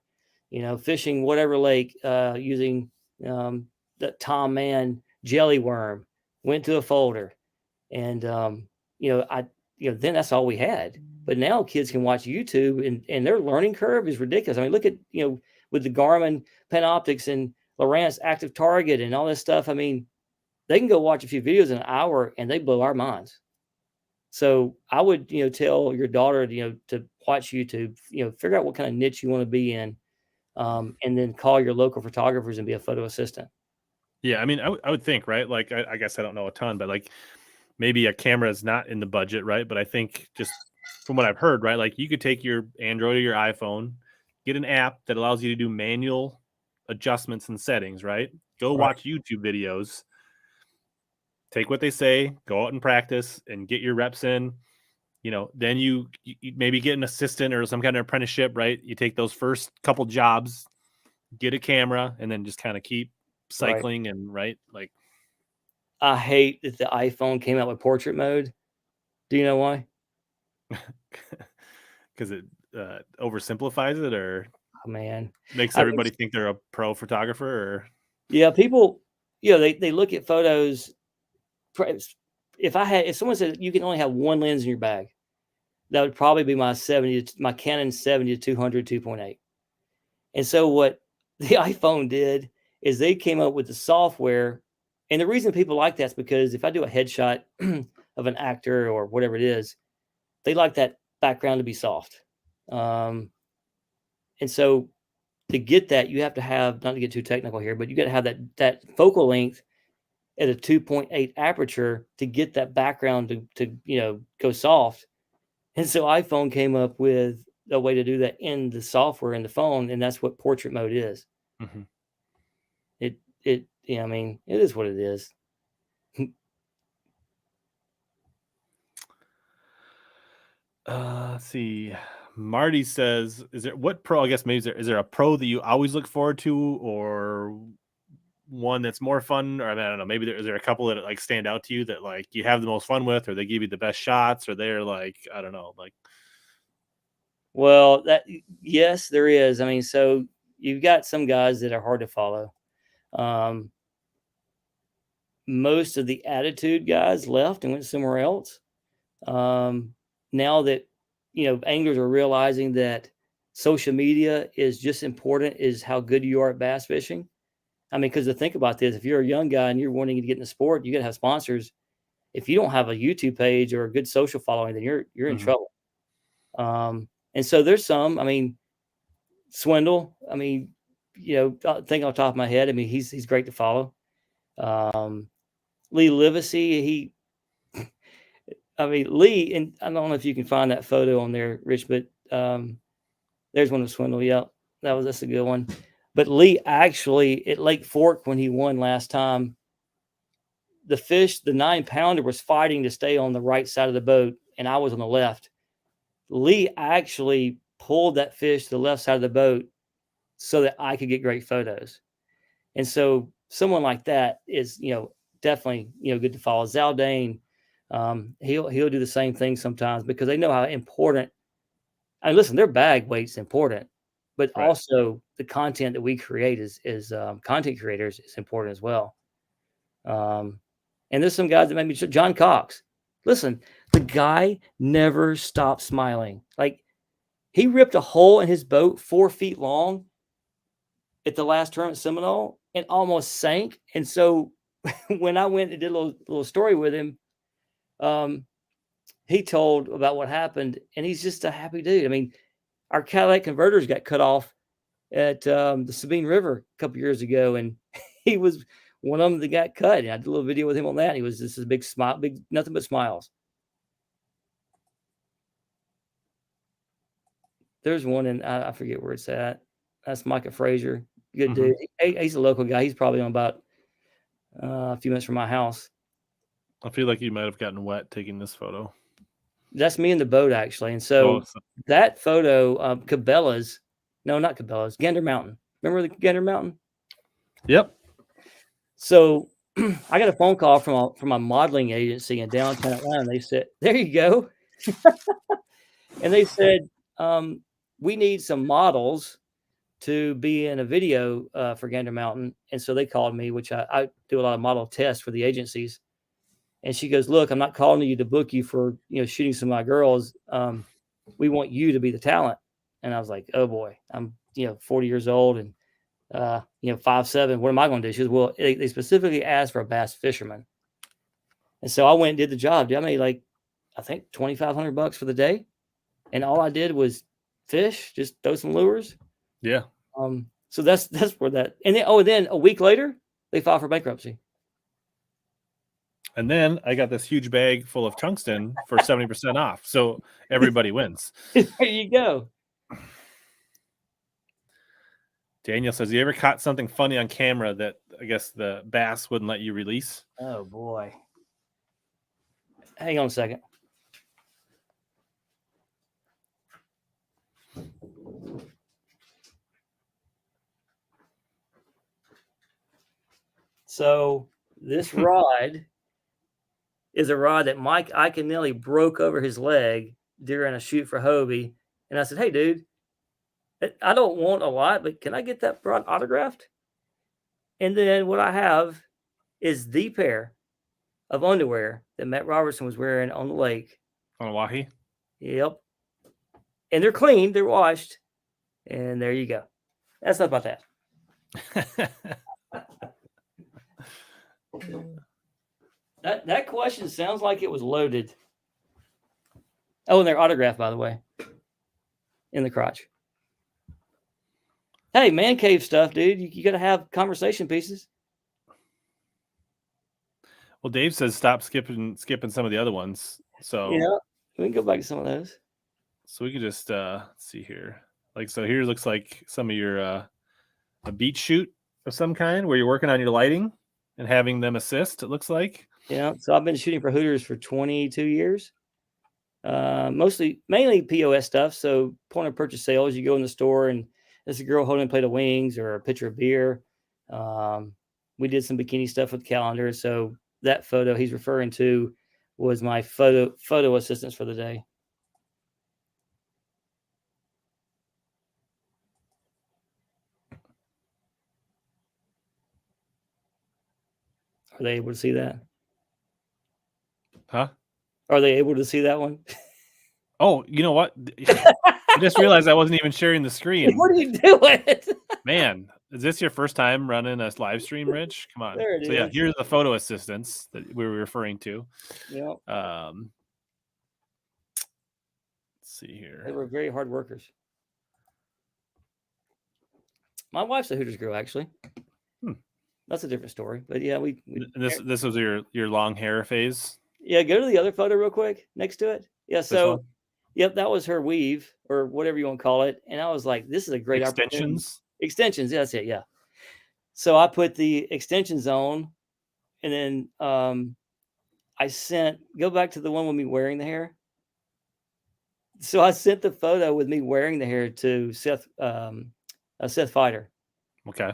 Fishing whatever lake using the Tom Mann jelly worm, went to a folder. And then that's all we had. But now kids can watch YouTube and their learning curve is ridiculous. I mean, look at, with the Garmin Panoptics and Durant's Active Target and all this stuff. I mean, they can go watch a few videos in an hour and they blow our minds. So I would, tell your daughter, to watch YouTube, figure out what kind of niche you want to be in, and then call your local photographers and be a photo assistant. Yeah, I mean, I would think, right? Like, I guess I don't know a ton, but like maybe a camera is not in the budget, right? But I think just from what I've heard, right, like you could take your Android or your iPhone, get an app that allows you to do manual adjustments and settings, right? Go Right. watch YouTube videos, take what they say, go out and practice and get your reps in. Then you maybe get an assistant or some kind of apprenticeship, right? You take those first couple jobs, get a camera, and then just kind of keep Right. cycling and like I hate that the iPhone came out with portrait mode. Do you know why? because it oversimplifies it or Oh, man. makes I mean, everybody think they're a pro photographer or yeah, people, they look at photos. If someone said you can only have one lens in your bag, that would probably be my Canon 70 to 200 2.8. And so what the iPhone did is they came up with the software. And the reason people like that is because if I do a headshot of an actor or whatever it is, they like that background to be soft. And so to get that, you have to have, not to get too technical here, but you got to have that focal length at a 2.8 aperture to get that background to go soft. And so iPhone came up with a way to do that in the software in the phone, and that's what portrait mode is. Mhm. It it yeah, I mean, it is what it is. Let's see. Marty says, "Is there what pro? I guess maybe is there a pro that you always look forward to, or one that's more fun? Or I don't know. Maybe is there a couple that like stand out to you that like you have the most fun with, or they give you the best shots, or they're like I don't know, like Well, yes, there is. I mean, so you've got some guys that are hard to follow. Um, most of the attitude guys left and went somewhere else. Um, now that anglers are realizing that social media is just important as how good you are at bass fishing. I mean, because to think about this, if you're a young guy and you're wanting to get in the sport, you got to have sponsors. If you don't have a YouTube page or a good social following, then you're in mhm. trouble. And so there's some. I mean, Swindle. I mean, I think off the top of my head. I mean, he's great to follow. Um, Lee Livesey. I mean, Lee, and I don't know if you can find that photo on there, Rich, but there's one of Swindle. Yeah, that's a good one. But Lee actually at Lake Fork when he won last time, the fish, the 9-pounder, was fighting to stay on the right side of the boat, and I was on the left. Lee actually pulled that fish to the left side of the boat so that I could get great photos. And so someone like that is, definitely, good to follow. Zaldane, he'll do the same thing sometimes because they know how important. And listen, their bag weight's important, but Right. also the content that we create is content creators is important as well. And there's some guys that maybe John Cox. Listen, the guy never stopped smiling. Like he ripped a hole in his boat 4 feet long at the last tournament at Seminole and almost sank. And so when I went and did a little story with him, um, he told about what happened, and he's just a happy dude. I mean, our catalytic converters got cut off at the Sabine River a couple years ago, and he was one of them that got cut. And I did a little video with him on that. He was just a big smile, big nothing but smiles. There's one in I forget where it's at. That's Micah Frazier, good Mhm. dude. He's a local guy. He's probably on about a few minutes from my house. I feel like you might have gotten wet taking this photo. That's me in the boat actually, and Oh, so that photo of Cabela's, no, not Cabela's, Gander Mountain. Remember the Gander Mountain? yep. So I got a phone call from a modeling agency in downtown Atlanta. And they said, "There you go," and they said, "We need some models to be in a video for Gander Mountain." And so they called me, which I do a lot of model tests for the agencies. And she goes, "Look, I'm not calling you to book you for shooting some of my girls. We want you to be the talent." And I was like, "Oh boy, I'm 40 years old and 5'7". What am I going to do?" She goes, "Well, they specifically asked for a bass fisherman." And so I went and did the job. I made like I think $2,500 for the day, and all I did was fish, just throw some lures. Yeah. So that's where that. And then a week later they filed for bankruptcy. And then I got this huge bag full of tungsten for 70% off. So everybody wins. There you go. Daniel says, you ever caught something funny on camera that I guess the bass wouldn't let you release? Oh boy. Hang on a second. So this rod is a rod that Mike Iaconelli broke over his leg during a shoot for Hobie. And I said, "Hey, dude, I don't want a lot, but can I get that rod autographed?" And then what I have is the pair of underwear that Matt Robertson was wearing on the lake. On Oahe? Yep. And they're clean, they're washed. And there you go. That's not about that. That question sounds like it was loaded. Oh, and they're autographed, by the way, in the crotch. Hey, man cave stuff, dude. You got to have conversation pieces. Well, Dave says stop skipping some of the other ones. So Yeah, we can go back to some of those. So we could just see here. Like so here looks like some of your a beach shoot of some kind where you're working on your lighting and having them assist, it looks like. Yeah. So I've been shooting for Hooters for 22 years. Mainly POS stuff. So point of purchase sales, you go in the store and there's a girl holding a plate of wings or a pitcher of beer. We did some bikini stuff with calendar. So that photo he's referring to was my photo assistance for the day. Are they able to see that? Huh? Are they able to see that one? Oh, you know what? I just realized I wasn't even sharing the screen. What are you doing? Man, is this your first time running a live stream, Rich? Come on. There it So yeah, is. here's the photo assistants that we were referring to. Yep. Let's see They here. were very hard workers. My wife's a Hooters girl, actually. That's a different story. But yeah, we And this was your long hair phase. yeah, go to the other photo real quick next to it. Yeah, This so one? yep, that was her weave or whatever you want to call it. And I was like, this is a great opportunity. Extensions. Extensions, yeah, that's it. Yeah. So I put the extensions on, and then I go back to the one with me wearing the hair. So I sent the photo with me wearing the hair to Seth Fighter, Okay.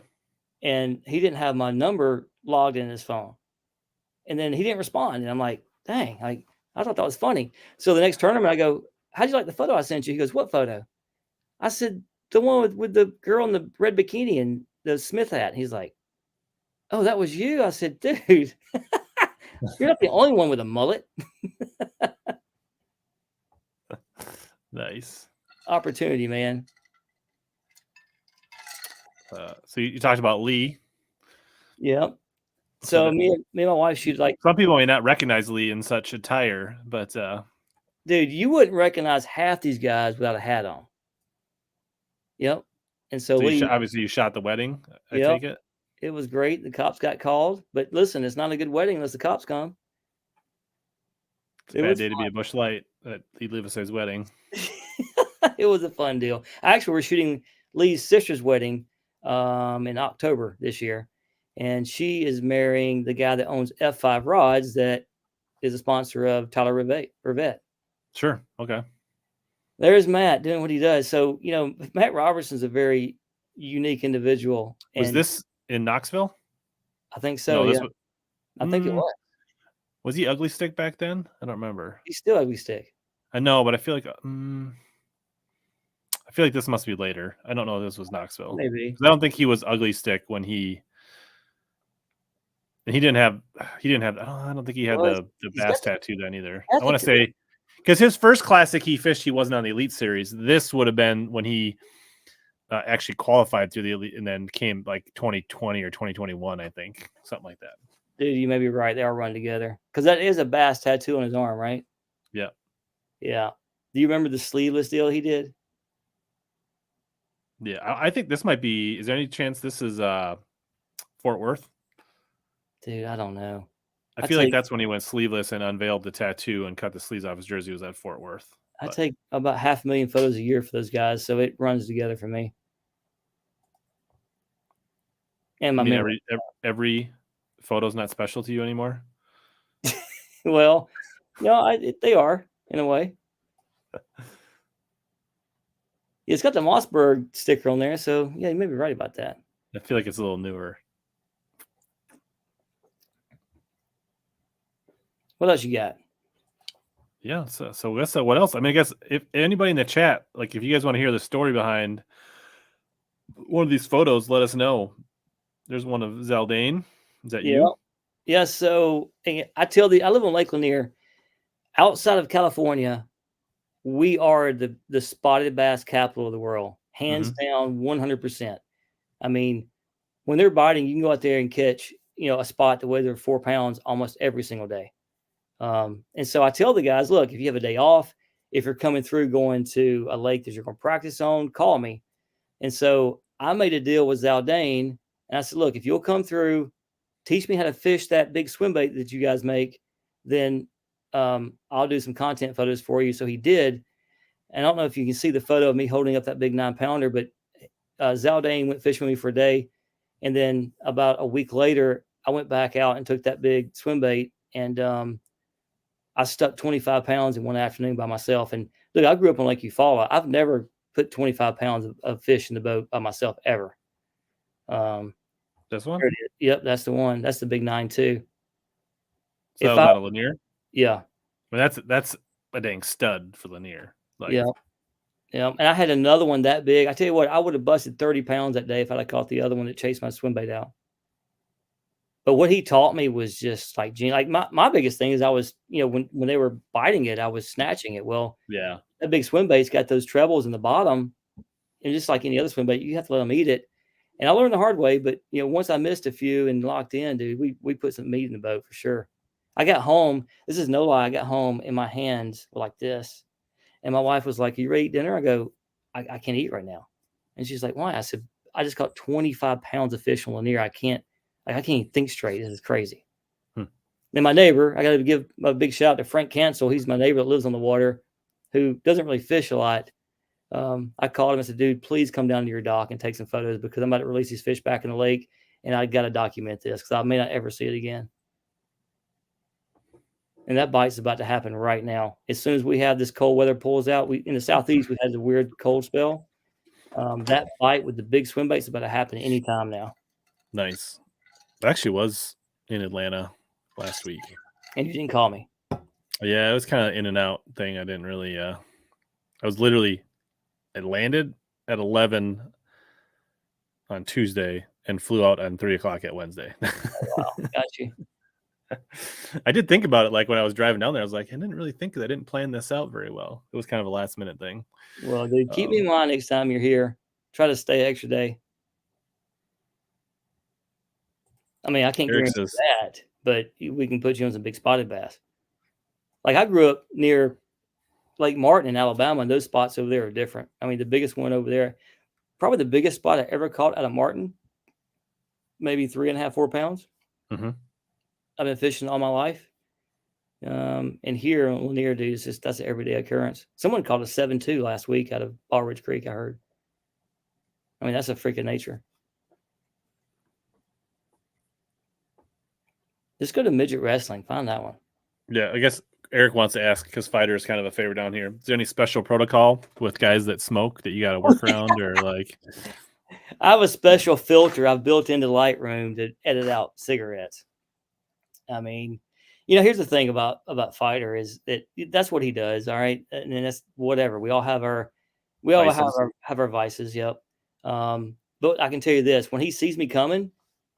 and he didn't have my number logged in his phone. And then he didn't respond. And I'm like, dang, I thought that was funny. So the next tournament, I go, how'd you like the photo I sent you? He goes, what photo? I said, the one with the girl in the red bikini and the Smith hat. And he's like, oh, that was you? I said, dude, you're not the only one with a mullet. Nice. Opportunity, man. So you talked about Lee. Yeah. So me and my wife, she'd like. Some people may not recognize Lee in such attire, but dude, you wouldn't recognize half these guys without a hat on. Yep. And so Lee, obviously you shot the wedding. I yep, take it. It was great. The cops got called, but listen, it's not a good wedding unless the cops come. It's a bad day to be a bush light at Lee Levis's wedding. It was a fun deal. Actually, we're shooting Lee's sister's wedding in October this year, and she is marrying the guy that owns F5 Rods, that is a sponsor of Tyler Rivette. Sure. Okay. There's Matt doing what he does. So, Matt Robertson's a very unique individual. Was this in Knoxville? I think so. Yeah. I think it was. Was he Ugly Stick back then? I don't remember. He's still Ugly Stick. I know, but I feel like this must be later. I don't know if this was Knoxville. Maybe. I don't think he was Ugly Stick when he didn't have. I don't think he had the bass tattoo then either. I want to say, because his first classic he fished, he wasn't on the Elite Series. This would have been when he actually qualified through the Elite, and then came like 2020 or 2021, I think, something like that. Dude, you may be right. They all run together, because that is a bass tattoo on his arm, right? Yeah. Yeah. Do you remember the sleeveless deal he did? Yeah, I think this might be. Is there any chance this is Fort Worth? Dude, I don't know. I feel like that's when he went sleeveless and unveiled the tattoo and cut the sleeves off his jersey. Was at Fort Worth. I take about 500,000 photos a year for those guys, so it runs together for me. And my memory. Every photo's not special to you anymore. Well, no, they are in a way. It's got the Mossberg sticker on there, so yeah, you may be right about that. I feel like it's a little newer. What else you got? Yeah, so what else? I mean, I guess if anybody in the chat, like if you guys want to hear the story behind one of these photos, let us know. There's one of Zaldane. Is that you? Yeah. So I live on Lake Lanier. Outside of California, we are the spotted bass capital of the world, hands down, 100%. I mean, when they're biting, you can go out there and catch, a spot that weighs 4 pounds almost every single day. And so I tell the guys, look, if you have a day off, if you're coming through going to a lake that you're going to practice on, call me. And so I made a deal with Zaldane, and I said, look, if you'll come through, teach me how to fish that big swim bait that you guys make, then I'll do some content photos for you. So he did. And I don't know if you can see the photo of me holding up that big 9-pounder, but Zaldane went fishing with me for a day. And then about a week later, I went back out and took that big swim bait, and I stuck 25 pounds in one afternoon by myself. And look, I grew up on Lake Eufaula. I've never put 25 pounds of fish in the boat by myself ever. This one? There it is. Yep, that's the one. That's the big 9.2. So that was out of Lanier? Yeah. I mean, that's a dang stud for Lanier. Like, Yeah. Yeah. And I had another one that big. I tell you what, I would have busted 30 pounds that day if I'd have caught the other one that chased my swim bait out. But what he taught me was just like, like my biggest thing is I was, when they were biting it, I was snatching it. Well, yeah. that big swim bait's got those trebles in the bottom, and just like any other swim bait, you have to let them eat it. And I learned the hard way, but once I missed a few and locked in, dude, we put some meat in the boat for sure. I got home. This is no lie. I got home and my hands were like this, and my wife was like, "You ready to eat dinner?" I go, "I can't eat right now," and she's like, "Why?" I said, "I just caught 25 pounds of fish on Lanier. I can't even think straight. This is crazy." Then my neighbor, I got to give a big shout out to Frank Cancel. He's my neighbor that lives on the water, who doesn't really fish a lot. I called him and said, "Dude, please come down to your dock and take some photos because I'm about to release these fish back in the lake, and I got to document this because I may not ever see it again." And that bite's about to happen right now. As soon as we have this cold weather pulls out, in the southeast we had the weird cold spell. That bite with the big swim bait's about to happen anytime now. Nice. I actually was in Atlanta last week. And you didn't call me. Yeah, it was kind of in and out thing. I didn't really. I landed at 11 on Tuesday and flew out on 3 o'clock at Wednesday. Oh, wow, got you. I did think about it, like when I was driving down there. I was like, I didn't really think because I didn't plan this out very well. It was kind of a last minute thing. Well, dude, keep me in mind next time you're here. Try to stay extra day. I mean, I can't guarantee that, but we can put you on some big spotted bass. Like I grew up near Lake Martin in Alabama, and those spots over there are different. I mean, the biggest one over there, probably the biggest spot I ever caught out of Martin, maybe 3.5, 4 pounds. Mm-hmm. I've been fishing all my life. And here on Lanier, dude, that's an everyday occurrence. Someone caught a 7.2 last week out of Ball Ridge Creek, I heard. I mean, that's a freak of nature. Just go to Midget Wrestling, find that one. Yeah, I guess Eric wants to ask, because fighter is kind of a favorite down here. Is there any special protocol with guys that smoke that you got to work around, or like? I have a special filter I've built into Lightroom to edit out cigarettes. I mean, here's the thing about Fighter is that's what he does. All right. And then that's whatever. We all have our vices. Yep. But I can tell you this, when he sees me coming,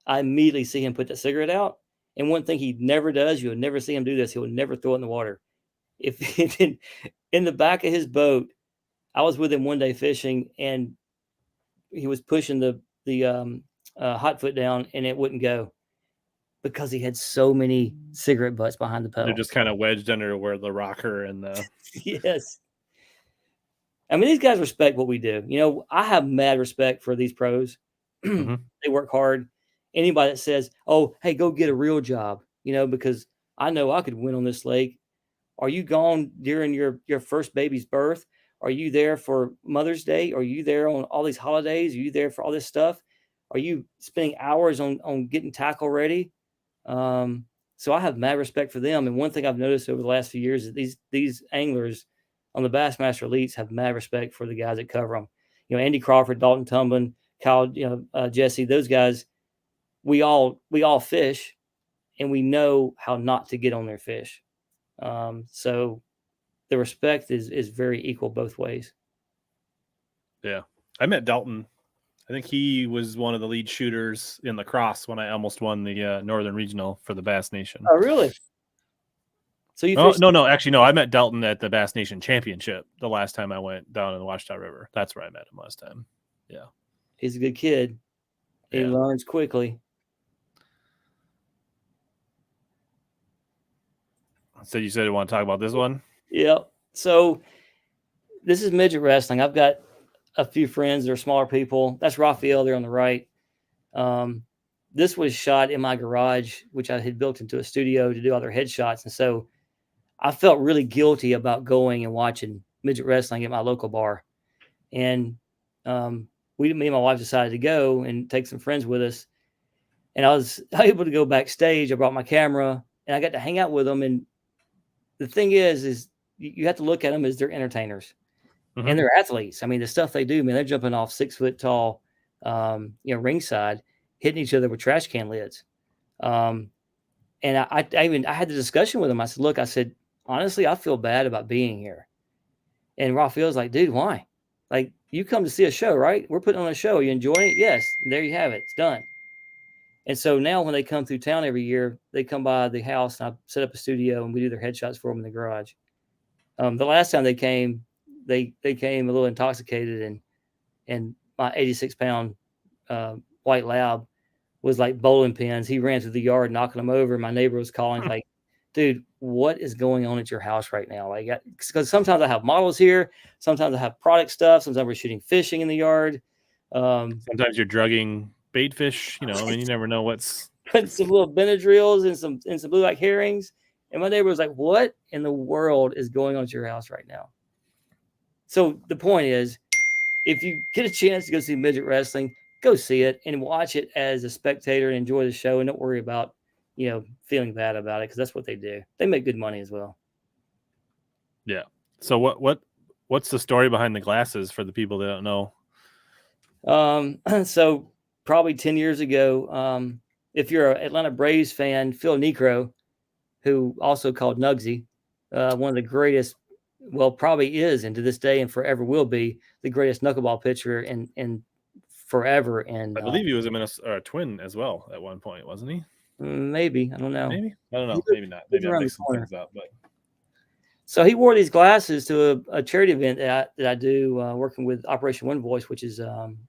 I immediately see him put the cigarette out. And one thing he never does, you'll never see him do this. He will never throw it in the water. If in the back of his boat, I was with him one day fishing and he was pushing the hot foot down and it wouldn't go, because he had so many cigarette butts behind the pedal. They're just kind of wedged under where the rocker and the. Yes. I mean, these guys respect what we do. I have mad respect for these pros. Mm-hmm. They work hard. Anybody that says, "Oh, hey, go get a real job," because I know I could win on this lake. Are you gone during your first baby's birth? Are you there for Mother's Day? Are you there on all these holidays? Are you there for all this stuff? Are you spending hours on getting tackle ready? So I have mad respect for them. And one thing I've noticed over the last few years is these anglers on the Bassmaster Elites have mad respect for the guys that cover them. Andy Crawford, Dalton Tumblin, Kyle, Jesse, those guys, we all fish and we know how not to get on their fish. So the respect is very equal both ways. Yeah. I met Dalton. I think he was one of the lead shooters in lacrosse when I almost won the Northern Regional for the Bass Nation. Oh, really? So you fished? No. Actually, no. I met Dalton at the Bass Nation Championship the last time I went down in the Ouachita River. That's where I met him last time. Yeah. He's a good kid. He learns quickly. So you said you want to talk about this one? Yep. So this is Midget Wrestling. I've got a few friends that are smaller people. That's Raphael there on the right. This was shot in my garage, which I had built into a studio to do all their headshots. And so I felt really guilty about going and watching Midget Wrestling at my local bar. And me and my wife decided to go and take some friends with us. And I was able to go backstage. I brought my camera and I got to hang out with them. And the thing is you have to look at them as they're entertainers and they're athletes. I mean, the stuff they do, man, they're jumping off 6 foot tall, ringside, hitting each other with trash can lids. And I had the discussion with him. I said, look, I said, honestly, I feel bad about being here. And Raphael's like, dude, why? Like, you come to see a show, right? We're putting on a show. Are you enjoying it? Yes. And there you have it. It's done. And so now when they come through town every year, they come by the house and I set up a studio and we do their headshots for them in the garage. The last time they came a little intoxicated and my 86-pound white lab was like bowling pins. He ran through the yard, knocking them over. My neighbor was calling like, dude, what is going on at your house right now? Like, because sometimes I have models here. Sometimes I have product stuff. Sometimes we're shooting fishing in the yard. Sometimes you're drugging bait fish. I mean, you never know what's. Putting some little Benadryls and some blue like herrings. And my neighbor was like, what in the world is going on at your house right now? So the point is, if you get a chance to go see midget wrestling, go see it and watch it as a spectator and enjoy the show and don't worry about, feeling bad about it because that's what they do. They make good money as well. Yeah. So what's the story behind the glasses for the people that don't know? So probably 10 years ago, if you're an Atlanta Braves fan, Phil Necro, who also called Nugsy, one of the greatest, well, probably is, and to this day and forever will be the greatest knuckleball pitcher in forever. And I believe he was a Twin as well at one point, wasn't he? Maybe. I don't know. Maybe. I don't know. Maybe not. Maybe I'm mixing things up. But so he wore these glasses to a charity event that I do, working with Operation One Voice, which is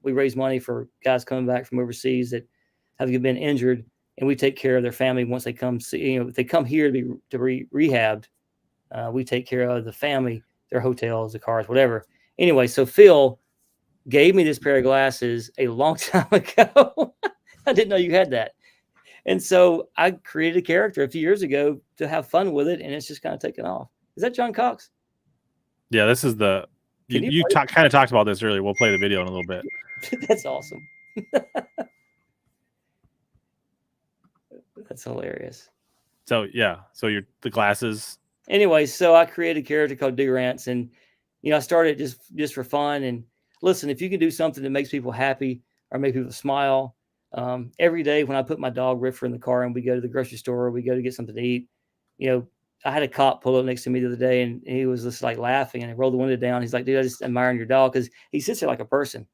we raise money for guys coming back from overseas that have been injured, and we take care of their family once they come see. If they come here to be rehabbed, we take care of the family, their hotels, the cars, whatever. Anyway, so Phil gave me this pair of glasses a long time ago. I didn't know you had that. And so I created a character a few years ago to have fun with it, and it's just kind of taken off. Is that John Cox? Yeah, this is the. You kind of talked about this earlier. We'll play the video in a little bit. That's awesome. That's hilarious. So yeah, so the glasses. Anyway, so I created a character called Durant, and I started just for fun. And listen, if you can do something that makes people happy or make people smile, every day when I put my dog Riffer in the car and we go to the grocery store, or we go to get something to eat, I had a cop pull up next to me the other day, and he was just like laughing, and I rolled the window down. He's like, dude, I just admiring your dog, because he sits there like a person.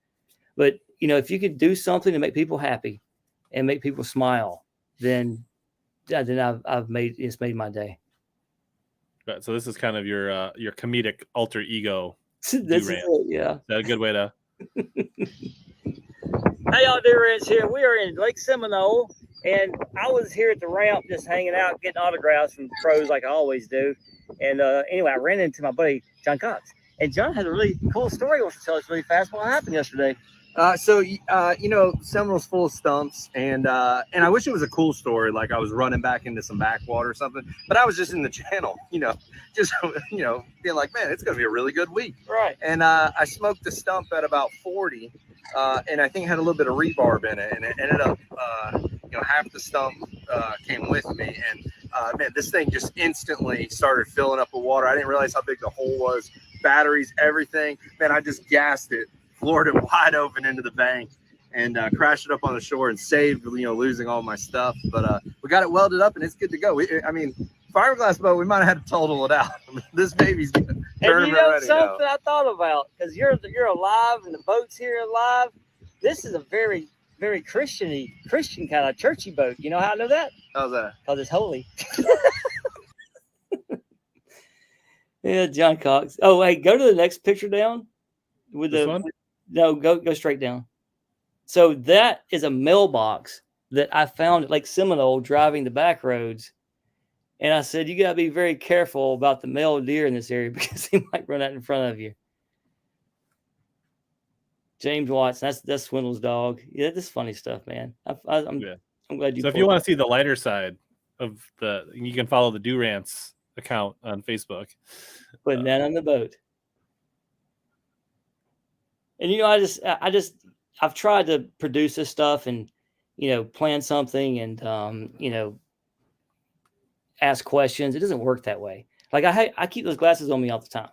But if you could do something to make people happy and make people smile, then I've made my day. So this is kind of your comedic alter ego. This is it, yeah. Is that a good way to? Hey, y'all, Durant here. We are in Lake Seminole, and I was here at the ramp just hanging out, getting autographs from pros like I always do. And anyway, I ran into my buddy John Cox, and John has a really cool story he wants to tell us really fast. What happened yesterday? Seminole's full of stumps, and I wish it was a cool story, like I was running back into some backwater or something, but I was just in the channel, just being like, man, it's gonna be a really good week, right? And I smoked a stump at about 40, and I think it had a little bit of rebarb in it, and it ended up half the stump came with me, and man, this thing just instantly started filling up with water. I didn't realize how big the hole was, batteries, everything. Man, I just gassed it, floored it wide open into the bank, and crashed it up on the shore and saved losing all my stuff. But we got it welded up and it's good to go. Fiberglass boat, we might have had to total it out. This baby's tournament ready. Something I thought about, because you're alive and the boat's here alive. This is a very, very Christian kind of churchy boat. You know how I know that? How's that? Because it's holy. Yeah, John Cox. Oh, hey, go to the next picture down. With this the one? No, go straight down. So that is a mailbox that I found at Lake Seminole driving the back roads. And I said, you got to be very careful about the male deer in this area because he might run out in front of you. James Watson, that's Swindle's dog. Yeah, this is funny stuff, man. I'm glad you. So if you want to see the lighter side of you can follow the Durant's account on Facebook. Putting that on the boat. And I've tried to produce this stuff and plan something and ask questions. It doesn't work that way. Like I keep those glasses on me all the time.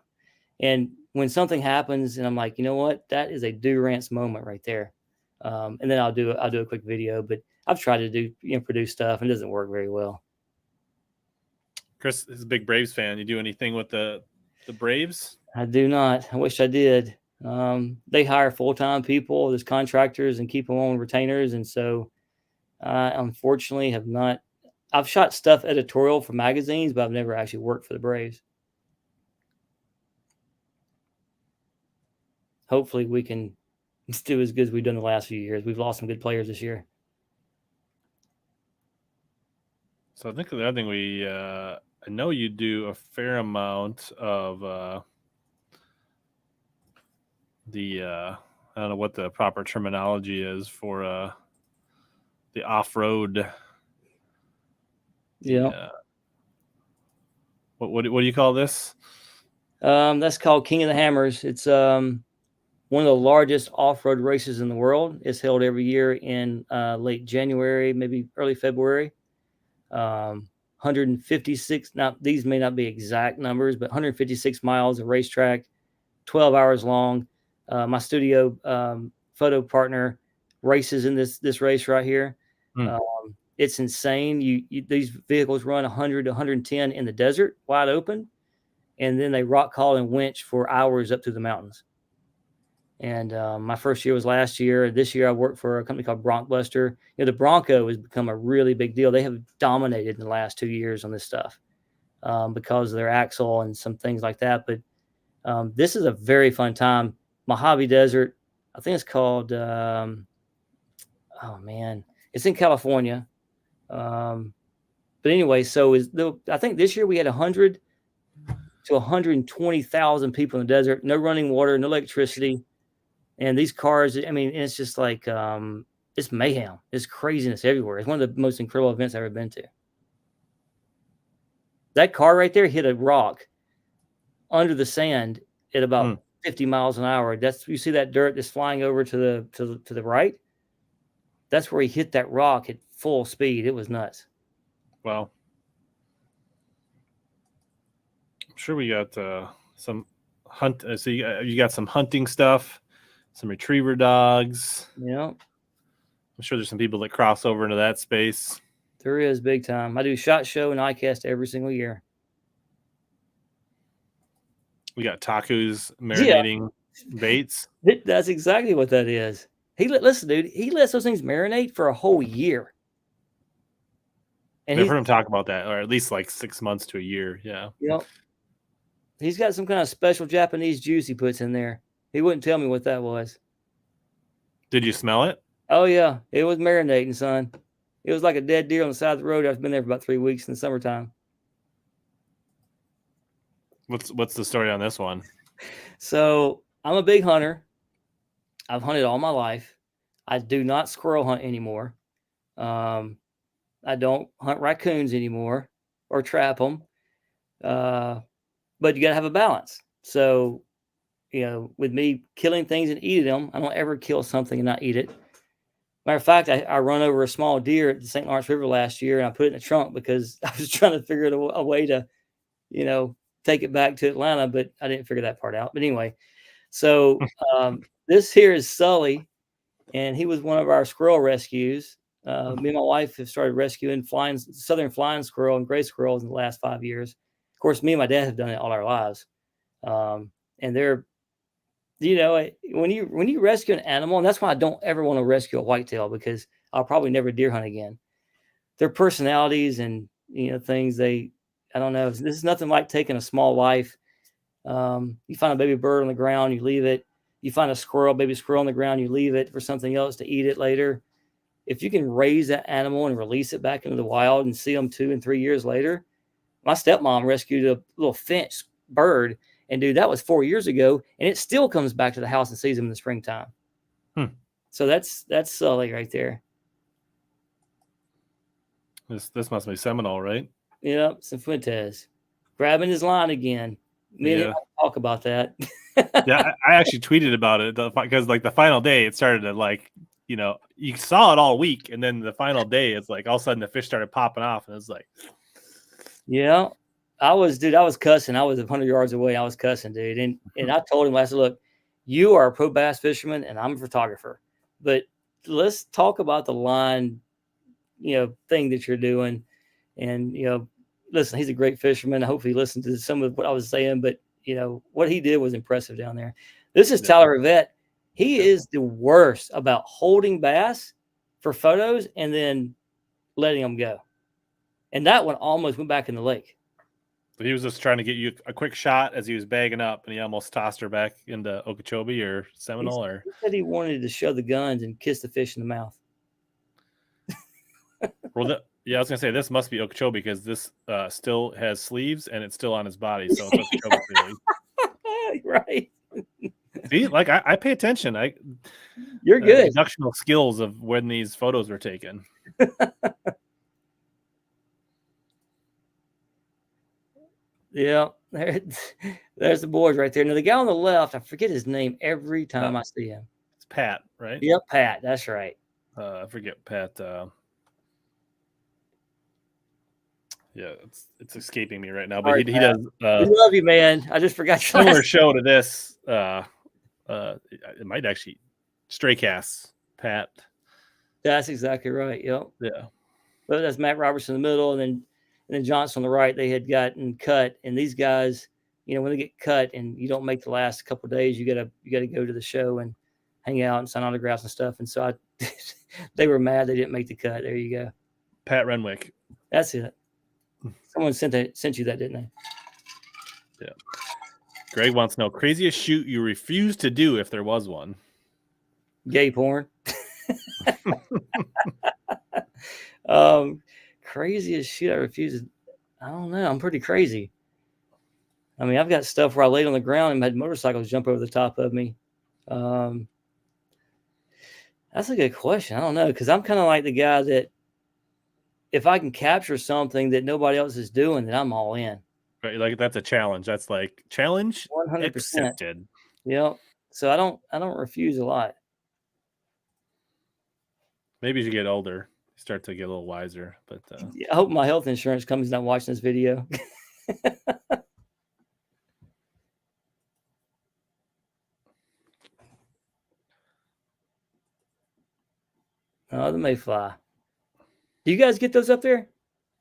And when something happens and I'm like, you know what, that is a Durant's moment right there. And then I'll do a quick video, but I've tried to do, produce stuff and it doesn't work very well. Chris is a big Braves fan. You do anything with the Braves? I do not. I wish I did. They hire full-time people as contractors and keep them on retainers. And so I unfortunately have not. I've shot stuff editorial for magazines, but I've never actually worked for the Braves. Hopefully we can do as good as we've done the last few years. We've lost some good players this year. So I think the other thing I know you do a fair amount of I don't know what the proper terminology is for the off-road. Yeah. What do you call this? That's called King of the Hammers. It's one of the largest off-road races in the world. It's held every year in late January, maybe early February. 156. Now these may not be exact numbers, but 156 miles of racetrack, 12 hours long. My studio photo partner races in this race right here. It's insane. These vehicles run 100 to 110 in the desert, wide open, and then they rock haul and winch for hours up through the mountains. And my first year was last year. This year I worked for a company called Broncbuster. The Bronco has become a really big deal. They have dominated in the last 2 years on this stuff because of their axle and some things like that. But this is a very fun time. Mojave Desert, I think it's called, oh man, it's in California. But anyway, so I think this year we had 100 to 120,000 people in the desert, no running water, no electricity. And these cars, I mean, it's just like, it's mayhem. It's craziness everywhere. It's one of the most incredible events I've ever been to. That car right there hit a rock under the sand at about 50 miles an hour. You see that dirt that's flying over to the right? That's where he hit that rock at full speed. It was nuts. Wow. I'm sure we got some hunt. So you got some hunting stuff, some retriever dogs. Yeah. I'm sure there's some people that cross over into that space. There is, big time. I do SHOT Show and ICAST every single year. We got Taku's marinating baits. That's exactly what that is. Listen, dude, he lets those things marinate for a whole year. And I've heard him talk about that, or at least like 6 months to a year. Yeah. He's got some kind of special Japanese juice he puts in there. He wouldn't tell me what that was. Did you smell it? Oh, yeah. It was marinating, son. It was like a dead deer on the side of the road. I've been there for about 3 weeks in the summertime. What's the story on this one? So I'm a big hunter. I've hunted all my life. I do not squirrel hunt anymore. I don't hunt raccoons anymore or trap them. But you got to have a balance. So, with me killing things and eating them, I don't ever kill something and not eat it. Matter of fact, I run over a small deer at the St. Lawrence River last year, and I put it in the trunk because I was trying to figure out a way to, take it back to Atlanta, but I didn't figure that part out. But anyway, so this here is Sully, and he was one of our squirrel rescues. Me and my wife have started rescuing southern flying squirrel and gray squirrels in the last 5 years. Of course, me and my dad have done it all our lives. And they're, when you rescue an animal, and that's why I don't ever want to rescue a whitetail, because I'll probably never deer hunt again. Their personalities and, things I don't know. This is nothing like taking a small life. You find a baby bird on the ground, you leave it. You find a baby squirrel on the ground, you leave it for something else to eat it later. If you can raise that animal and release it back into the wild and see them 2 and 3 years later. My stepmom rescued a little finch bird, and dude, that was 4 years ago, and it still comes back to the house and sees them in the springtime. So that's Sully right there. This must be Seminole, right? Yep, Cifuentes. Grabbing his line again. Me and him talk about that. Yeah, I actually tweeted about it because like the final day, it started to you saw it all week, and then the final day, it's like all of a sudden the fish started popping off, and it's like, yeah. I was cussing. I was 100 yards away. I was cussing, dude. And I told him, I said, look, you are a pro bass fisherman and I'm a photographer, but let's talk about the line, thing that you're doing. And, listen, he's a great fisherman. I hope he listened to some of what I was saying, but what he did was impressive down there. This is Tyler Rivette. He is the worst about holding bass for photos and then letting them go. And that one almost went back in the lake. But he was just trying to get you a quick shot as he was bagging up, and he almost tossed her back into Okeechobee or Seminole. He said he wanted to show the guns and kiss the fish in the mouth. Well, I was gonna say this must be Okeechobee because this still has sleeves and it's still on his body, so it's Okeechobee clearly. Right. See, like I pay attention. You're good. Deductional skills of when these photos were taken. Yeah, there's the boys right there. Now the guy on the left, I forget his name every time I see him. It's Pat, right? Yep, Pat. That's right. I forget Pat. Yeah, it's escaping me right now, but Right, he does. We love you, man. I just forgot your similar show to this. It might actually Stray Casts, Pat. That's exactly right. Yep. Yeah. But that's Matt Robertson in the middle, and then Johnson on the right. They had gotten cut, and these guys, when they get cut and you don't make the last couple of days, you gotta go to the show and hang out and sign autographs and stuff. And so they were mad they didn't make the cut. There you go. Pat Renwick. That's it. Someone sent you that, didn't they? Yeah. Greg wants to know craziest shoot you refused to do if there was one. Gay porn. Craziest shoot I refused. I don't know. I'm pretty crazy. I mean, I've got stuff where I laid on the ground and had motorcycles jump over the top of me. That's a good question. I don't know, because I'm kind of like the guy that if I can capture something that nobody else is doing, then I'm all in. Right, like that's a challenge. That's like challenge 100% accepted. Yep. So I don't refuse a lot. Maybe as you get older, you start to get a little wiser. But I hope my health insurance company's not watching this video. Oh, the mayfly. Do you guys get those up there?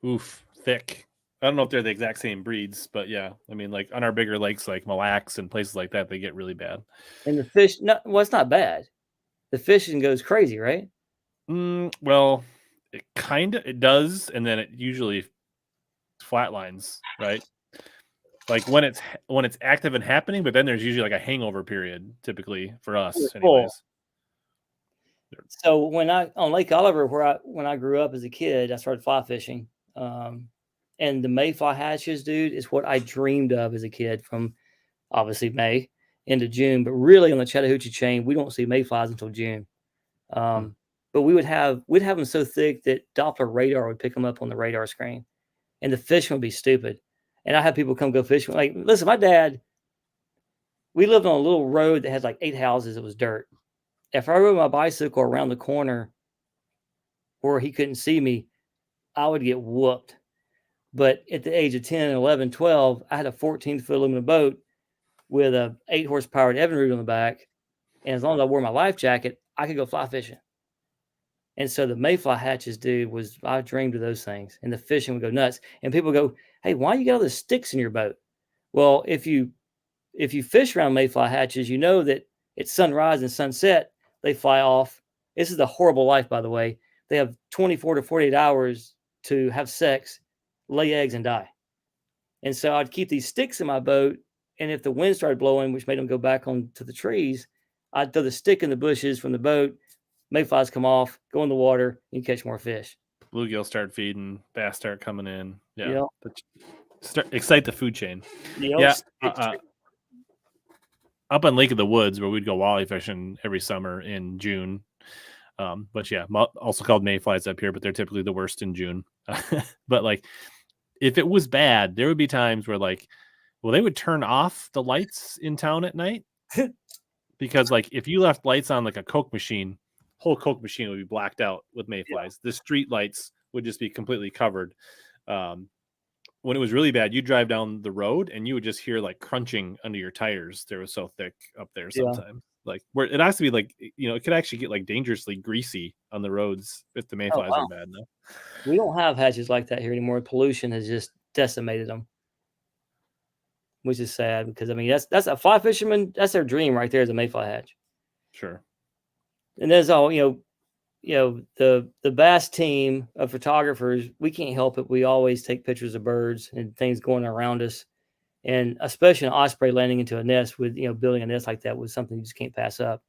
Oof, thick. I don't know if they're the exact same breeds, but yeah. I mean, like on our bigger lakes like Mille Lacs and places like that, they get really bad. And the fish, it's not bad. The fishing goes crazy, right? Well, it does, and then it usually flatlines, right? Like when it's active and happening, but then there's usually like a hangover period, typically for us, anyways. So on Lake Oliver, when I grew up as a kid, I started fly fishing. And the mayfly hatches, dude, is what I dreamed of as a kid from obviously May into June. But really on the Chattahoochee chain, we don't see mayflies until June. But we'd have them so thick that Doppler radar would pick them up on the radar screen. And the fishing would be stupid. And I had people come go fishing. Like, listen, my dad, we lived on a little road that had like 8 houses. It was dirt. If I rode my bicycle around the corner where he couldn't see me, I would get whooped. But at the age of 10, 11, 12, I had a 14-foot aluminum boat with a 8-horsepower Evinrude on the back. And as long as I wore my life jacket, I could go fly fishing. And so the mayfly hatches, dude, I dreamed of those things. And the fishing would go nuts. And people go, hey, why you got all the sticks in your boat? Well, if you fish around mayfly hatches, you know that at sunrise and sunset, they fly off. This is a horrible life, by the way. They have 24 to 48 hours to have sex, lay eggs, and die. And so I'd keep these sticks in my boat. And if the wind started blowing, which made them go back onto the trees, I'd throw the stick in the bushes from the boat. Mayflies come off, go in the water, and catch more fish. Bluegill start feeding, bass start coming in. Yeah. Excite the food chain. Yep. Yeah. Up on Lake of the Woods, where we'd go walleye fishing every summer in June. But yeah, also called mayflies up here, but they're typically the worst in June. But like, if it was bad, there would be times where they would turn off the lights in town at night because like if you left lights on like a Coke machine, whole Coke machine would be blacked out with mayflies. Yeah. The street lights would just be completely covered. when it was really bad, you drive down the road and you would just hear like crunching under your tires. They were so thick up there Yeah. sometimes. Like where it has to be like, it could actually get like dangerously greasy on the roads if the Oh, mayflies wow. are bad enough. We don't have hatches like that here anymore. Pollution has just decimated them, which is sad because I mean that's a fly fisherman. That's their dream right there is a mayfly hatch. Sure. And there's all the bass team of photographers. We can't help it. We always take pictures of birds and things going around us, and especially an osprey landing into a nest with building a nest like that was something you just can't pass up.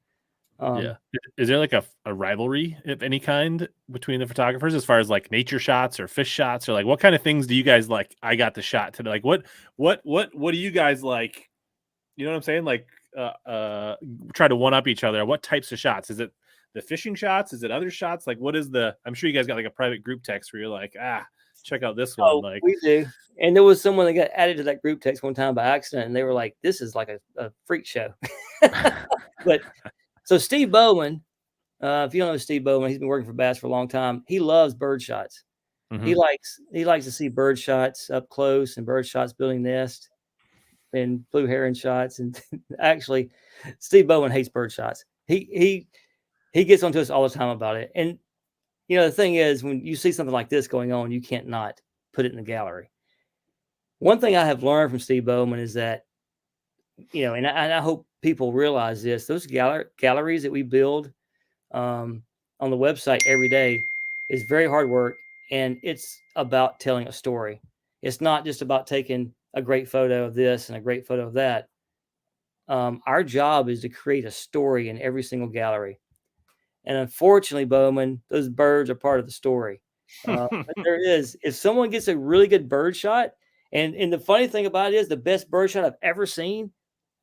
Yeah. Is there like a rivalry of any kind between the photographers as far as like nature shots or fish shots, or like what kind of things do you guys like? I got the shot today. Like what do you guys like? You know what I'm saying? Like try to one up each other. What types of shots? Is it the fishing shots? Is it other shots? Like what is I'm sure you guys got like a private group text where you're like, check out this one. Oh, Like we do. And there was someone that got added to that group text one time by accident, and they were like, "This is like a freak show." But so Steve Bowman, if you don't know Steve Bowman, he's been working for Bass for a long time. He loves bird shots. He likes to see bird shots up close and bird shots building nests and blue heron shots. And actually, Steve Bowman hates bird shots. He gets onto us all the time about it. And the thing is, when you see something like this going on, you can't not put it in the gallery. One thing I have learned from Steve Bowman is that, and I hope people realize this, those galleries that we build on the website every day is very hard work. And it's about telling a story. It's not just about taking a great photo of this and a great photo of that. Our job is to create a story in every single gallery. And unfortunately, Bowman, those birds are part of the story. But there is, if someone gets a really good bird shot, and the funny thing about it is the best bird shot I've ever seen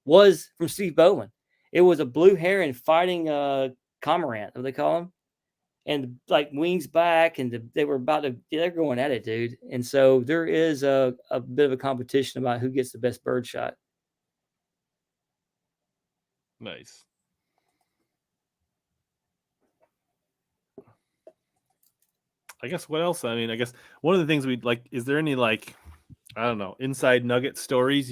was from Steve Bowman. It was a blue heron fighting cormorant, what they call him, and like wings back, and they were they're going at it, dude. And so there is a bit of a competition about who gets the best bird shot. Nice. I guess what else? I mean, I guess one of the things we'd like, is there any like, I don't know, inside nugget stories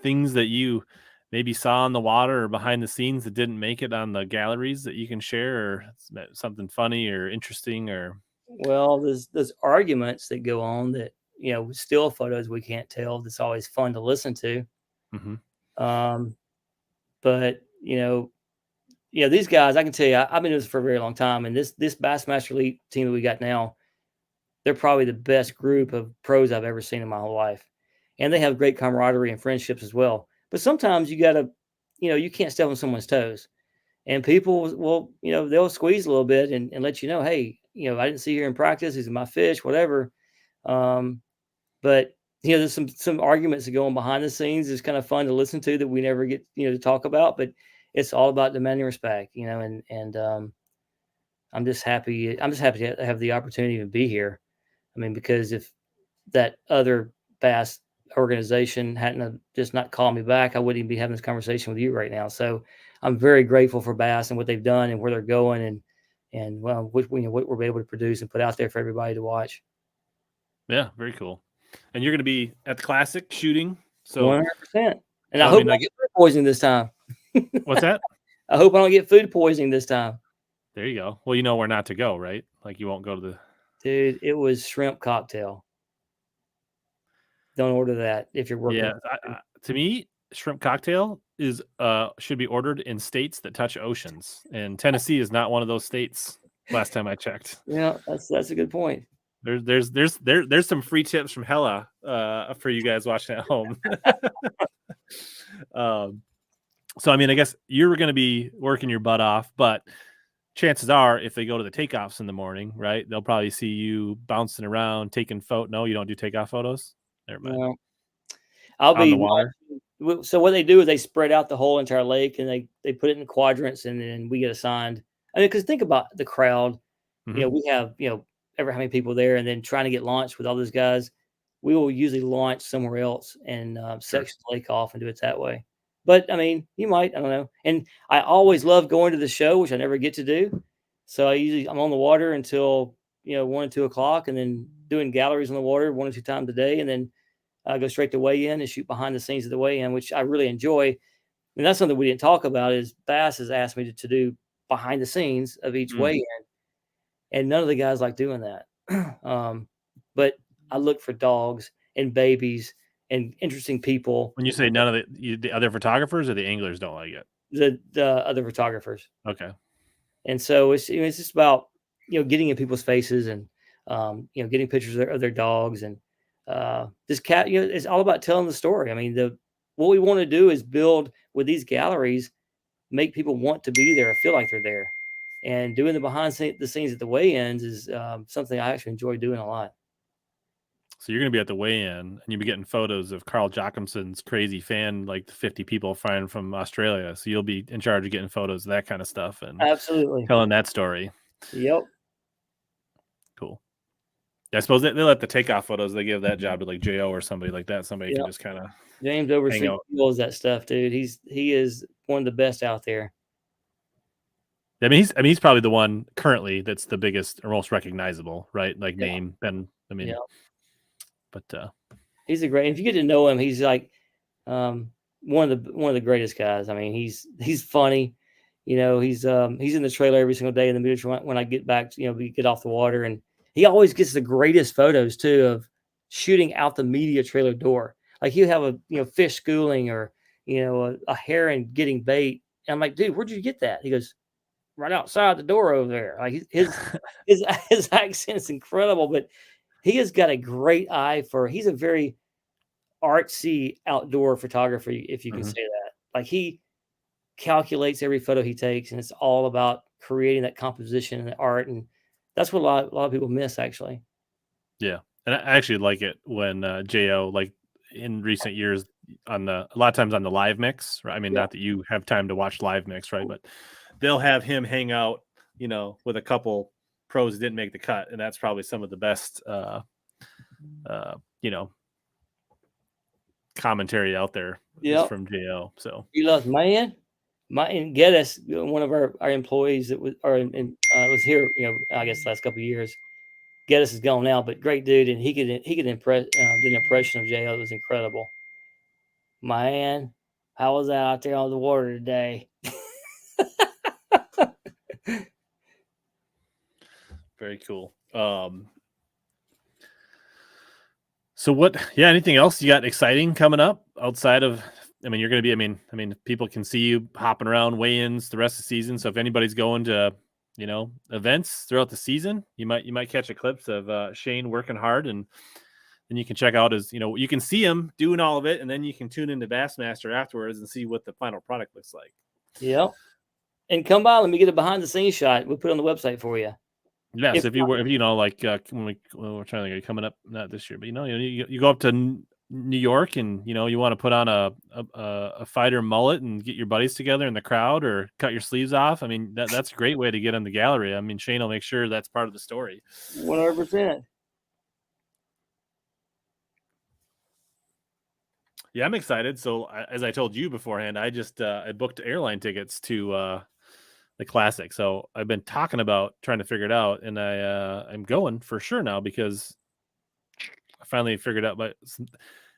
things that you maybe saw on the water or behind the scenes that didn't make it on the galleries that you can share, or something funny or interesting, or Well, there's arguments that go on that still photos we can't tell. That's always fun to listen to. But these guys, I can tell you, I've been doing this for a very long time, and this Bassmaster Elite team that we got now, they're probably the best group of pros I've ever seen in my whole life, and they have great camaraderie and friendships as well. But sometimes you gotta, you can't step on someone's toes, and people will, they'll squeeze a little bit and let you know, hey, I didn't see you here in practice. These are my fish, whatever. But there's some arguments that go on behind the scenes. It's kind of fun to listen to that we never get to talk about. But it's all about demanding respect, and I'm just happy. I'm just happy to have the opportunity to be here. I mean, because if that other bass organization hadn't just not called me back, I wouldn't even be having this conversation with you right now. So I'm very grateful for Bass and what they've done and where they're going, and well, what we're able to produce and put out there for everybody to watch. Yeah, very cool. And you're going to be at the Classic shooting, so 100%. And I hope I don't get food poisoning this time. What's that? I hope I don't get food poisoning this time. There you go. Well, you know where not to go, right? Like you won't go to the. Dude, it was shrimp cocktail. Don't order that if you're working. Yeah, to me, shrimp cocktail is should be ordered in states that touch oceans, and Tennessee is not one of those states. Last time I checked. Yeah, that's a good point. There's some free tips from Hella for you guys watching at home. So I mean, I guess you're going to be working your butt off, but chances are, if they go to the takeoffs in the morning, right, they'll probably see you bouncing around, taking photo. No, you don't do takeoff photos. Never mind. Well, I'll on be the water. So what they do is they spread out the whole entire lake, and they put it in quadrants, and then we get assigned. I mean, because think about the crowd. Mm-hmm. We have ever how many people there, and then trying to get launched with all those guys. We will usually launch somewhere else and section the lake off and do it that way. But I mean, you might, I don't know. And I always love going to the show, which I never get to do. So I'm on the water until 1 and 2 o'clock, and then doing galleries on the water 1 or 2 times a day, and then go straight to weigh in and shoot behind the scenes of the weigh in, which I really enjoy. And that's something we didn't talk about. Is Bass has asked me to do behind the scenes of each weigh in, and none of the guys like doing that. But I look for dogs and babies and interesting people. When you say none of the other photographers or the anglers don't like it? The other photographers. Okay. And so it's just about getting in people's faces and getting pictures of their dogs and this cat. It's all about telling the story. I mean, what we want to do is build with these galleries, make people want to be there, feel like they're there, and doing the behind the scenes at the weigh-ins is something I actually enjoy doing a lot. So you're going to be at the weigh-in, and you'll be getting photos of Carl Jocumson's crazy fan, like the 50 people flying from Australia. So you'll be in charge of getting photos of that kind of stuff and Absolutely telling that story. Yep. Cool. I suppose they let the takeoff photos. They give that job to like Jo or somebody like that. Somebody can just kind of James oversees that stuff, dude. He is one of the best out there. I mean, he's probably the one currently that's the biggest or most recognizable, right? Like name. And I mean, but he's a great. If you get to know him, he's like one of the greatest guys. I mean, he's funny. He's in the trailer every single day in the Midget when I get back. We get off the water, and he always gets the greatest photos too of shooting out the media trailer door. Like he'll have a fish schooling or a heron getting bait. And I'm like, dude, where'd you get that? He goes, right outside the door over there. Like his accent's incredible, but he has got a great eye for. He's a very artsy outdoor photographer, if you can say that. Like he calculates every photo he takes, and it's all about creating that composition and the art, and that's what a lot of people miss, actually. Yeah, and I actually like it when Jo, like in recent years, a lot of times on the live mix, right? I mean, not that you have time to watch live mix, right? But they'll have him hang out, with a couple pros that didn't make the cut, and that's probably some of the best, commentary out there is from Jo. So he loves and b.a.s.s, one of our employees that was here, I guess last couple of years. b.a.s.s is gone now, but great dude, and he could impress. Did an impression of Jo. It was incredible. Man, how was that out there on the water today? very cool. So anything else you got exciting coming up outside of, I mean, you're going to be, I mean, people can see you hopping around weigh-ins the rest of the season. So if anybody's going to, events throughout the season, you might catch a clips of Shane working hard, and then you can check out you can see him doing all of it, and then you can tune into Bassmaster afterwards and see what the final product looks like. Yep. And come by, let me get a behind the scenes shot. We'll put it on the website for you. Yes, if when we're trying to get coming up, not this year, but you go up to New York and you want to put on a fighter mullet and get your buddies together in the crowd or cut your sleeves off. I mean, that's a great way to get in the gallery. I mean, Shane will make sure that's part of the story. 100%. Yeah, I'm excited. So as I told you beforehand, I just I booked airline tickets to the Classic. So I've been talking about trying to figure it out, and I'm going for sure now because I finally figured out. But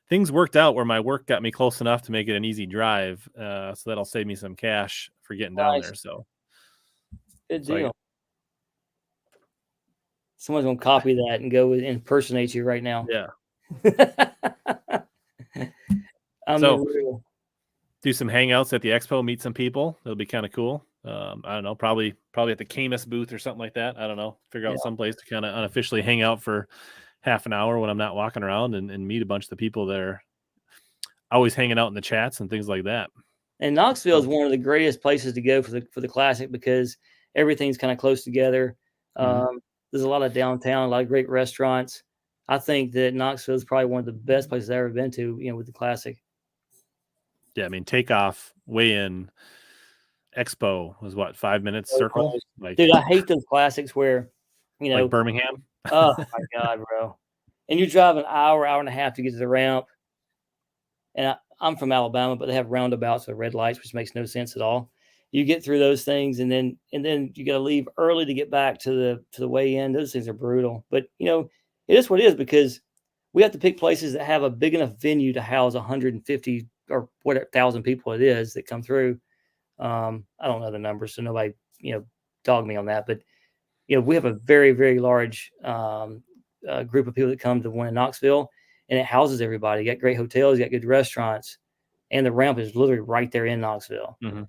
things worked out where my work got me close enough to make it an easy drive, so that'll save me some cash for getting down there. So good deal. Someone's gonna copy that and go impersonate you right now. Yeah. So do some hangouts at the expo, meet some people. It'll be kind of cool. I don't know, probably at the Camus booth or something like that. I don't know. Figure out some place to kind of unofficially hang out for half an hour when I'm not walking around and meet a bunch of the people that are always hanging out in the chats and things like that. And Knoxville is one of the greatest places to go for the Classic because everything's kind of close together. There's a lot of downtown, a lot of great restaurants. I think that Knoxville is probably one of the best places I've ever been to, with the Classic. Yeah, I mean, takeoff, weigh-in, expo was what, 5 minutes circle? Dude, I hate those Classics where, like Birmingham. Oh my God, bro! And you drive an hour and a half to get to the ramp. And I'm from Alabama, but they have roundabouts with red lights, which makes no sense at all. you get through those things, and then you got to leave early to get back to the weigh-in. Those things are brutal, but it is what it is, because we have to pick places that have a big enough venue to house 150 or whatever thousand people it is that come through. I don't know the numbers, so nobody dog me on that, but we have a very, very large group of people that come to one in Knoxville, and it houses everybody. You got great hotels, you got good restaurants, and the ramp is literally right there in Knoxville. Mm-hmm.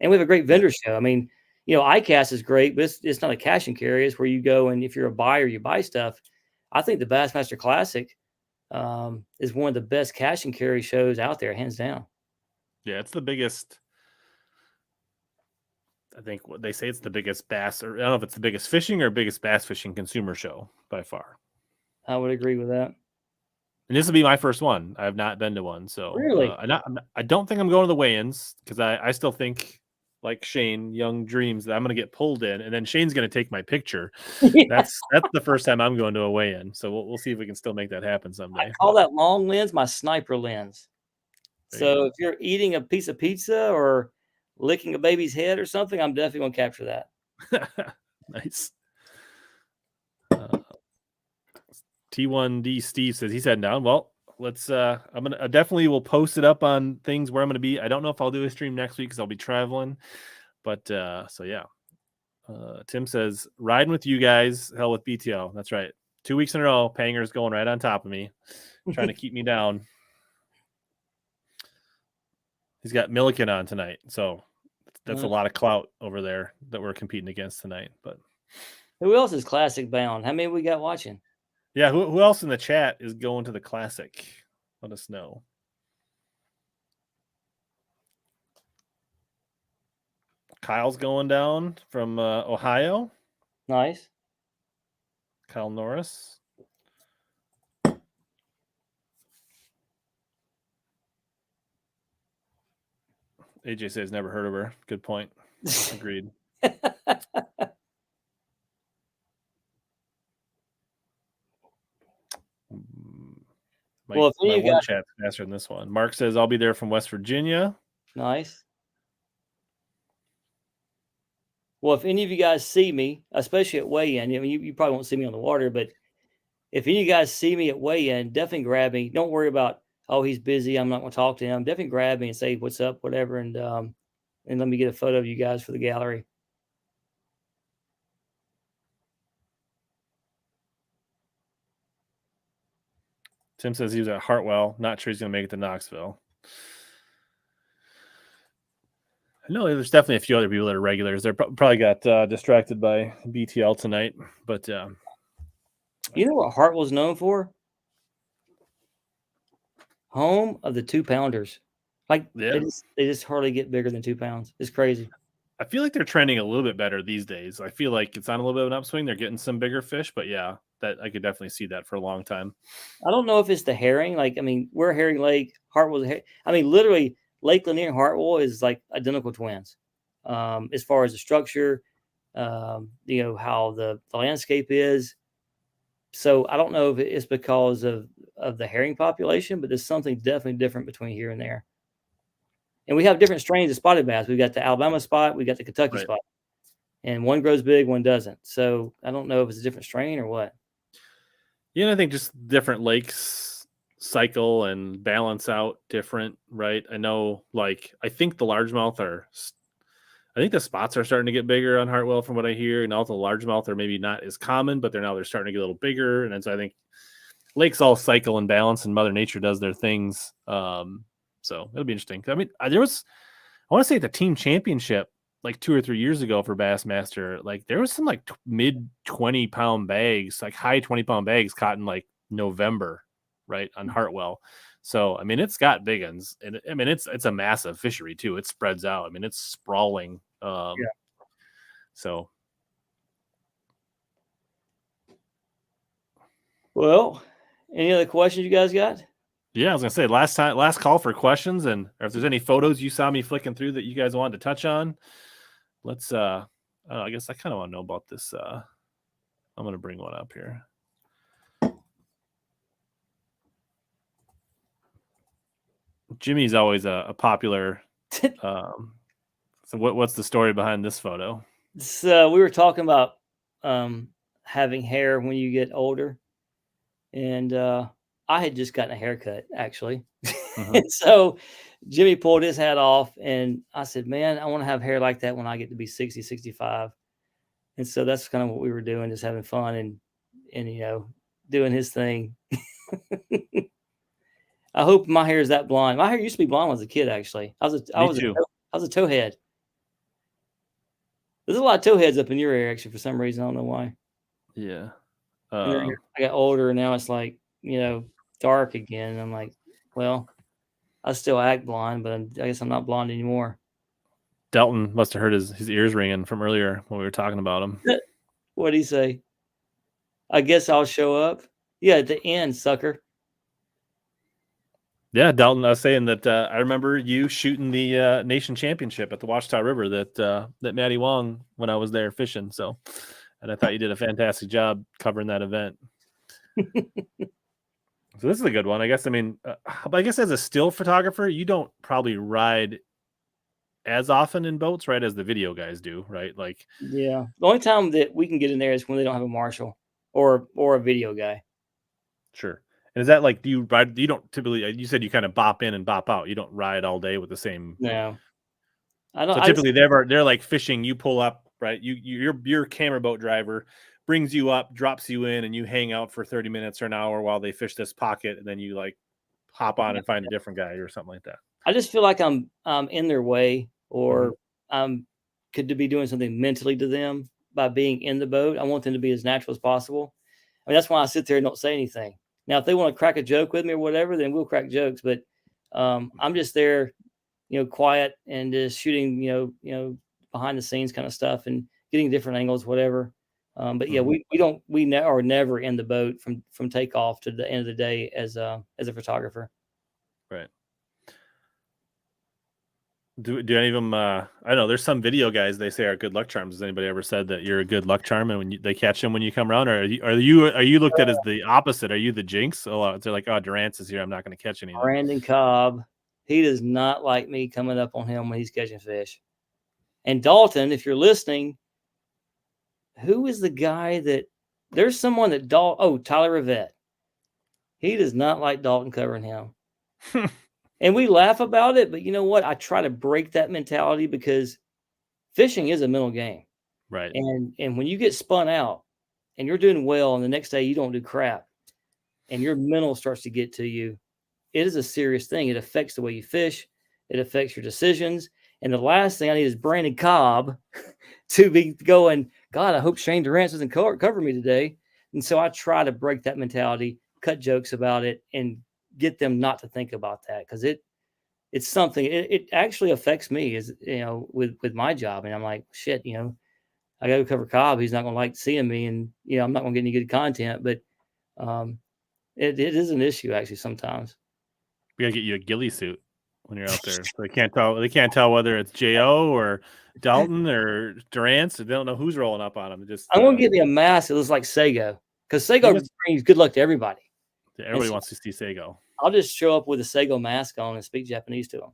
And we have a great vendor show. I mean, ICAST is great, but it's not a cash and carry. It's where you go, and if you're a buyer, you buy stuff. I think the Bassmaster Classic is one of the best cash and carry shows out there, hands down. Yeah, it's the biggest. I think what they say, it's the biggest bass, or I don't know if it's the biggest fishing or biggest bass fishing consumer show by far. I would agree with that. And this will be my first one. I have not been to one, so Really? I don't think I'm going to the weigh-ins, because I still think, like Shane, young dreams, that I'm going to get pulled in, and then Shane's going to take my picture. Yeah. That's the first time I'm going to a weigh-in, so we'll see if we can still make that happen someday. I call that long lens my sniper lens. So if you're eating a piece of pizza or licking a baby's head or something, I'm definitely going to capture that. Nice. T1D Steve says he's heading down. Well, let's I definitely will post it up on things where I'm gonna be. I don't know if I'll do a stream next week because I'll be traveling, but so yeah. Tim says riding with you guys, hell with BTO. That's right. 2 weeks in a row, Panger's going right on top of me, trying to keep me down. He's got Milliken on tonight, so that's a lot of clout over there that we're competing against tonight. But who else is classic bound? How many we got watching? Yeah, who else in the chat is going to the Classic? Let us know. Kyle's going down from Ohio. Nice. Kyle Norris. AJ says never heard of her. Good point. Agreed. Well, if my you one got chat's faster than this one. Mark says I'll be there from West Virginia. nice. Well, if any of you guys see me, especially at weigh-in, you probably won't see me on the water, but if any of you guys see me at weigh-in, definitely grab me. Don't worry about, oh, he's busy, I'm not going to talk to him. Definitely grab me and say what's up, whatever, and let me get a photo of you guys for the gallery. Tim says he was at Hartwell. Not sure he's going to make it to Knoxville. I know there's definitely a few other people that are regulars. They're probably got distracted by BTL tonight, but you know what Hartwell's known for? Home of the 2-pounders. Like yeah. they just hardly get bigger than 2 pounds. It's crazy. I feel like they're trending a little bit better these days. I feel like it's on a little bit of an upswing. They're getting some bigger fish, but yeah, that I could definitely see that for a long time. I don't know if it's the herring. Like, I mean, we're Herring Lake. Hartwell's. I mean, literally, Lake Lanier and Hartwell is like identical twins, as far as the structure, how the landscape is. So I don't know if it's because of the herring population, but there's something definitely different between here and there. And we have different strains of spotted bass. We've got the Alabama spot, we got the Kentucky spot, and one grows big, one doesn't. So I don't know if it's a different strain or what. Yeah, I think just different lakes cycle and balance out different, right? I know, like, I think the largemouth I think the spots are starting to get bigger on Hartwell from what I hear, and also the largemouth are maybe not as common, but they're starting to get a little bigger, and so I think lakes all cycle and balance, and Mother Nature does their things. So it'll be interesting. I mean, I want to say at the team championship like 2 or 3 years ago for Bassmaster, like there was some like mid 20-pound bags, like high 20-pound bags caught in like November, right, on Hartwell. So I mean, it's got big ones, and I mean it's a massive fishery too. It spreads out. I mean, it's sprawling. So. Well, any other questions you guys got? Yeah, I was gonna say last call for questions, and if there's any photos you saw me flicking through that you guys wanted to touch on, let's I guess I kind of want to know about this. I'm gonna bring one up here. Jimmy's always a popular. It's So what's the story behind this photo? So we were talking about having hair when you get older, and I had just gotten a haircut actually. Mhm. And so Jimmy pulled his hat off, and I said, "Man, I want to have hair like that when I get to be 60, 65." And so that's kind of what we were doing, just having fun and doing his thing. I hope my hair is that blonde. My hair used to be blonde when I was a kid, actually. Me too. I was a towhead. There's a lot of towheads up in your area, actually, for some reason. I don't know why. Yeah. And then I got older, and now it's like, dark again. And I'm like, well, I still act blonde, but I guess I'm not blonde anymore. Dalton must have heard his ears ringing from earlier when we were talking about him. What'd he say? I guess I'll show up. Yeah, at the end, sucker. Yeah, Dalton, I was saying that I remember you shooting the nation championship at the Washita River that Matty Wong when I was there fishing. So, and I thought you did a fantastic job covering that event. So this is a good one, I guess. I mean, I guess as a still photographer, you don't probably ride as often in boats, right, as the video guys do, right? Like, Yeah. The only time that we can get in there is when they don't have a marshal or a video guy. sure. And is that like, do you ride? You don't typically. You said you kind of bop in and bop out. You don't ride all day with the same. No. I don't So I just typically they're like fishing. You pull up, right? Your camera boat driver brings you up, drops you in, and you hang out for 30 minutes or an hour while they fish this pocket, and then you like hop on and find a different guy or something like that. I just feel like I'm in their way, Mhm. or could be doing something mentally to them by being in the boat. I want them to be as natural as possible. I mean, that's why I sit there and don't say anything. Now, if they want to crack a joke with me or whatever, then we'll crack jokes. But I'm just there, quiet and just shooting, behind the scenes kind of stuff and getting different angles, whatever. But yeah, Mhm. we are never in the boat from takeoff to the end of the day as a photographer. Right. Do any of them? I don't know. There's some video guys they say are good luck charms. Has anybody ever said that you're a good luck charm and when they catch them when you come around, or are you looked at as the opposite? Are you the jinx? Oh, they're like, oh, Durant is here. I'm not going to catch anything. Brandon Cobb, he does not like me coming up on him when he's catching fish. And Dalton, if you're listening, who is the guy that there's someone that Tyler Rivette. He does not like Dalton covering him. And we laugh about it, but you know what? I try to break that mentality because fishing is a mental game. Right. And when you get spun out and you're doing well and the next day you don't do crap and your mental starts to get to you, it is a serious thing. It affects the way you fish. It affects your decisions. And the last thing I need is Brandon Cobb to be going, God, I hope Shane Durant doesn't cover me today. And so I try to break that mentality, cut jokes about it, and get them not to think about that because it's something. It actually affects me as with my job. And I'm like, shit, I got to cover Cobb. He's not going to like seeing me, and I'm not going to get any good content. But um, it is an issue actually sometimes. We gotta get you a ghillie suit when you're out there. So they can't tell. They can't tell whether it's Jo or Dalton or Durant. So they don't know who's rolling up on them. Just I'm gonna get me a mask that looks like Sago because you Sago just brings good luck to everybody. And everybody so wants to see Sago. I'll just show up with a Sago mask on and speak Japanese to them.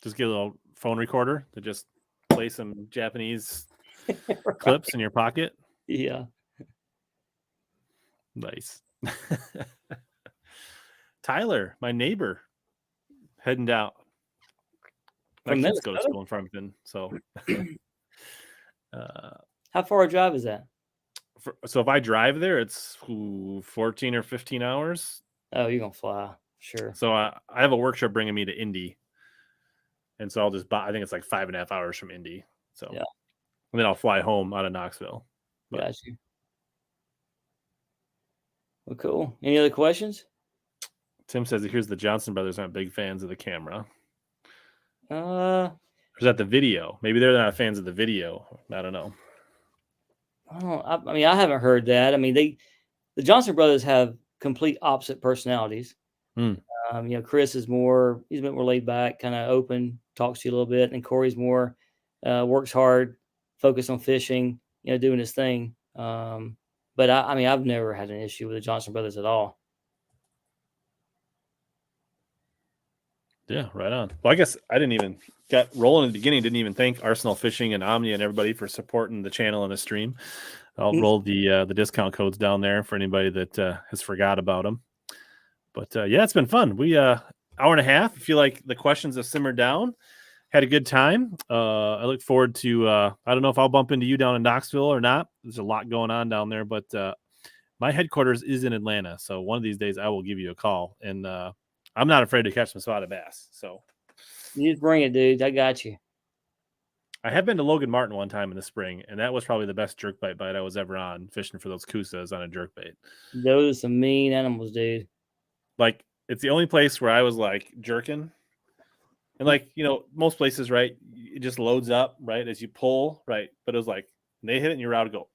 Just get a little phone recorder to just play some Japanese clips in your pocket. Yeah. Nice. Tyler, my neighbor, heading out. My From kids go to Minnesota? school in Farmington, so How far a drive is that? so if I drive there, it's 14 or 15 hours. Oh, you're gonna fly. Sure. So I have a work trip bringing me to Indy, and so I'll just buy. I think it's like 5.5 hours from Indy. So Yeah. and then I'll fly home out of Knoxville. But Got you. Well, cool. Any other questions? Tim says that here's the Johnson brothers aren't big fans of the camera. Uh, Or is that the video? Maybe they're not fans of the video. I don't know. I mean, I haven't heard that. I mean, the Johnson brothers have complete opposite personalities. Hmm. Chris is he's a bit more laid back, kind of open, talks to you a little bit, and Corey's more works hard, focused on fishing, doing his thing. But I mean, I've never had an issue with the Johnson brothers at all. Yeah, right on. Well, I guess I didn't even got rolling in the beginning. Didn't even thank Arsenal Fishing and Omni and everybody for supporting the channel and the stream. I'll roll the discount codes down there for anybody that has forgot about them. But yeah, it's been fun. We hour and a half. I feel like the questions have simmered down. Had a good time. I look forward to. I don't know if I'll bump into you down in Knoxville or not. There's a lot going on down there, but my headquarters is in Atlanta, so one of these days I will give you a call, and I'm not afraid to catch some spotted bass. So You just bring it, dude. I got you. I have been to Logan Martin one time in the spring, and that was probably the best jerkbait bite I was ever on, fishing for those kusas on a jerkbait. Those are some mean animals, dude. Like, it's the only place where I was like jerking. And like, most places, right, it just loads up, right, as you pull, right? But it was like, they hit it and you're out to go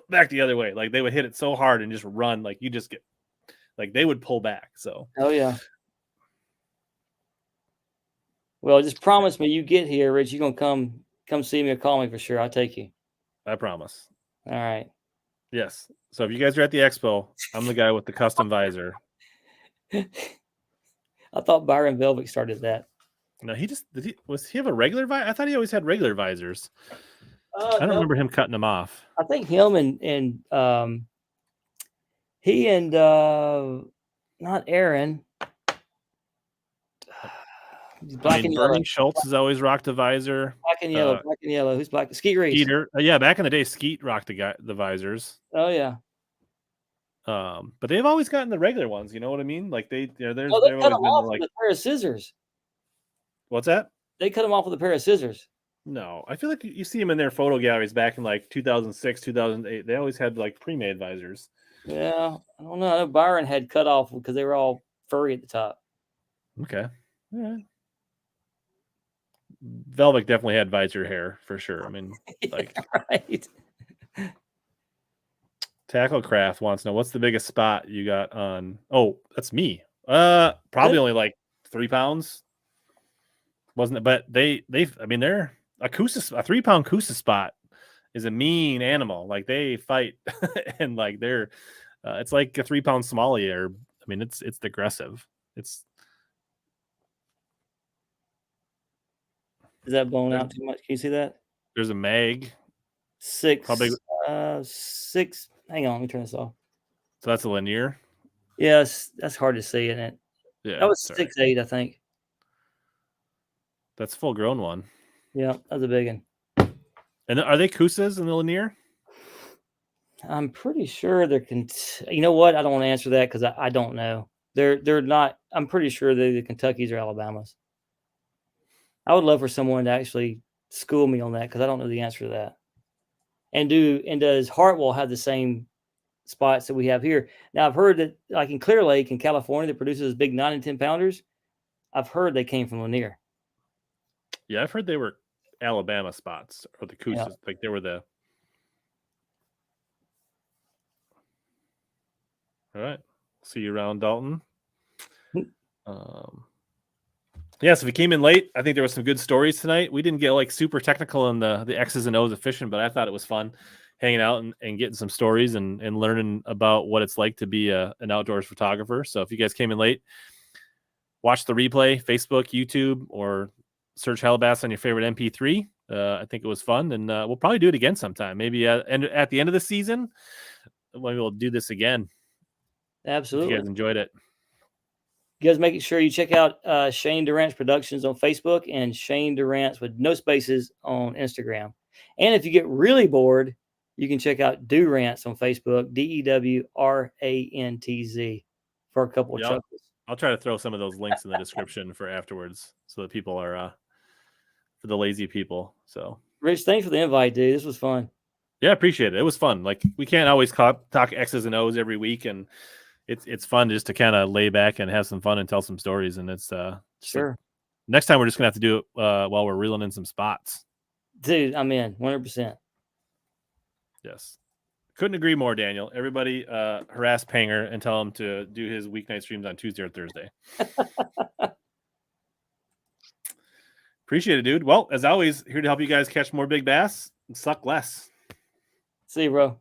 back the other way. Like, they would hit it so hard and just run. Like, you just get, like, they would pull back. So, Oh, yeah. Well, just promise me you get here, Rich. You're going to come see me or call me for sure. I'll take you. I promise. All right. Yes. So if you guys are at the expo, I'm the guy with the custom visor. I thought Byron Velvick started that. No, was he have a regular visor? I thought he always had regular visors. I don't remember him cutting them off. I think him and he and not Aaron. Bernie Schultz has always rocked a visor. Black and yellow. Who's black? Skeet Reese. Skeeter. Yeah, back in the day, Skeet rocked the visors. Oh yeah. But they've always gotten the regular ones. You know what I mean? Like they cut them off with a pair of scissors. What's that? They cut them off with a pair of scissors. No, I feel like you see them in their photo galleries back in like 2006, 2008. They always had like pre-made visors. Yeah, I don't know. I know Byron had cut off because they were all furry at the top. Okay. Yeah. Velvick definitely had visor hair for sure. I mean, like, right. Tacklecraft wants to know what's the biggest spot you got on. Oh, that's me. Probably only like 3 pounds, wasn't it? But they're a 3-pound Coosa spot is a mean animal. Like they fight, and like they're, it's like a 3-pound smallie. Or I mean, it's aggressive. Is that blown out too much? Can you see that? There's a mag. 6. How big? 6. Hang on, let me turn this off. So that's a linear. Yes, that's hard to see, isn't it? Yeah, that was 6'8", I think. That's a full-grown one. Yeah, that's a big one. And are they Coosas in the linear? I'm pretty sure they're. You know what? I don't want to answer that because I don't know. They're not. I'm pretty sure they're the Kentuckys or Alabamas. I would love for someone to actually school me on that because I don't know the answer to that. And does Hartwell have the same spots that we have here? Now I've heard that like in Clear Lake in California that produces big 9 and 10 pounders. I've heard they came from Lanier. Yeah, I've heard they were Alabama spots or the Coosas. Yeah. Like they were the. All right. See you around, Dalton. Yeah, so if you came in late, I think there was some good stories tonight. We didn't get like super technical in the X's and O's of fishing, but I thought it was fun hanging out and getting some stories and learning about what it's like to be an outdoors photographer. So if you guys came in late, watch the replay, Facebook, YouTube, or search HellaBass on your favorite MP3. I think it was fun, and we'll probably do it again sometime. Maybe at the end of the season, maybe we'll do this again. Absolutely. If you guys enjoyed it. You guys make sure you check out Shane Durant's Productions on Facebook and Shane Durant's with no spaces on Instagram. And if you get really bored, you can check out Durant's on Facebook, DEWRANTZ, for a couple of chuckles. I'll try to throw some of those links in the description for afterwards so that people are for the lazy people. So, Rich, thanks for the invite, dude. This was fun. Yeah, appreciate it. It was fun. Like we can't always talk X's and O's every week, and it's fun just to kind of lay back and have some fun and tell some stories. And it's sure. Next time we're just gonna have to do it while we're reeling in some spots. Dude, I'm in 100%. Yes, couldn't agree more, Daniel. Everybody harass Panger and tell him to do his weeknight streams on Tuesday or Thursday. Appreciate it, dude. Well, as always, here to help you guys catch more big bass and suck less. See you, bro.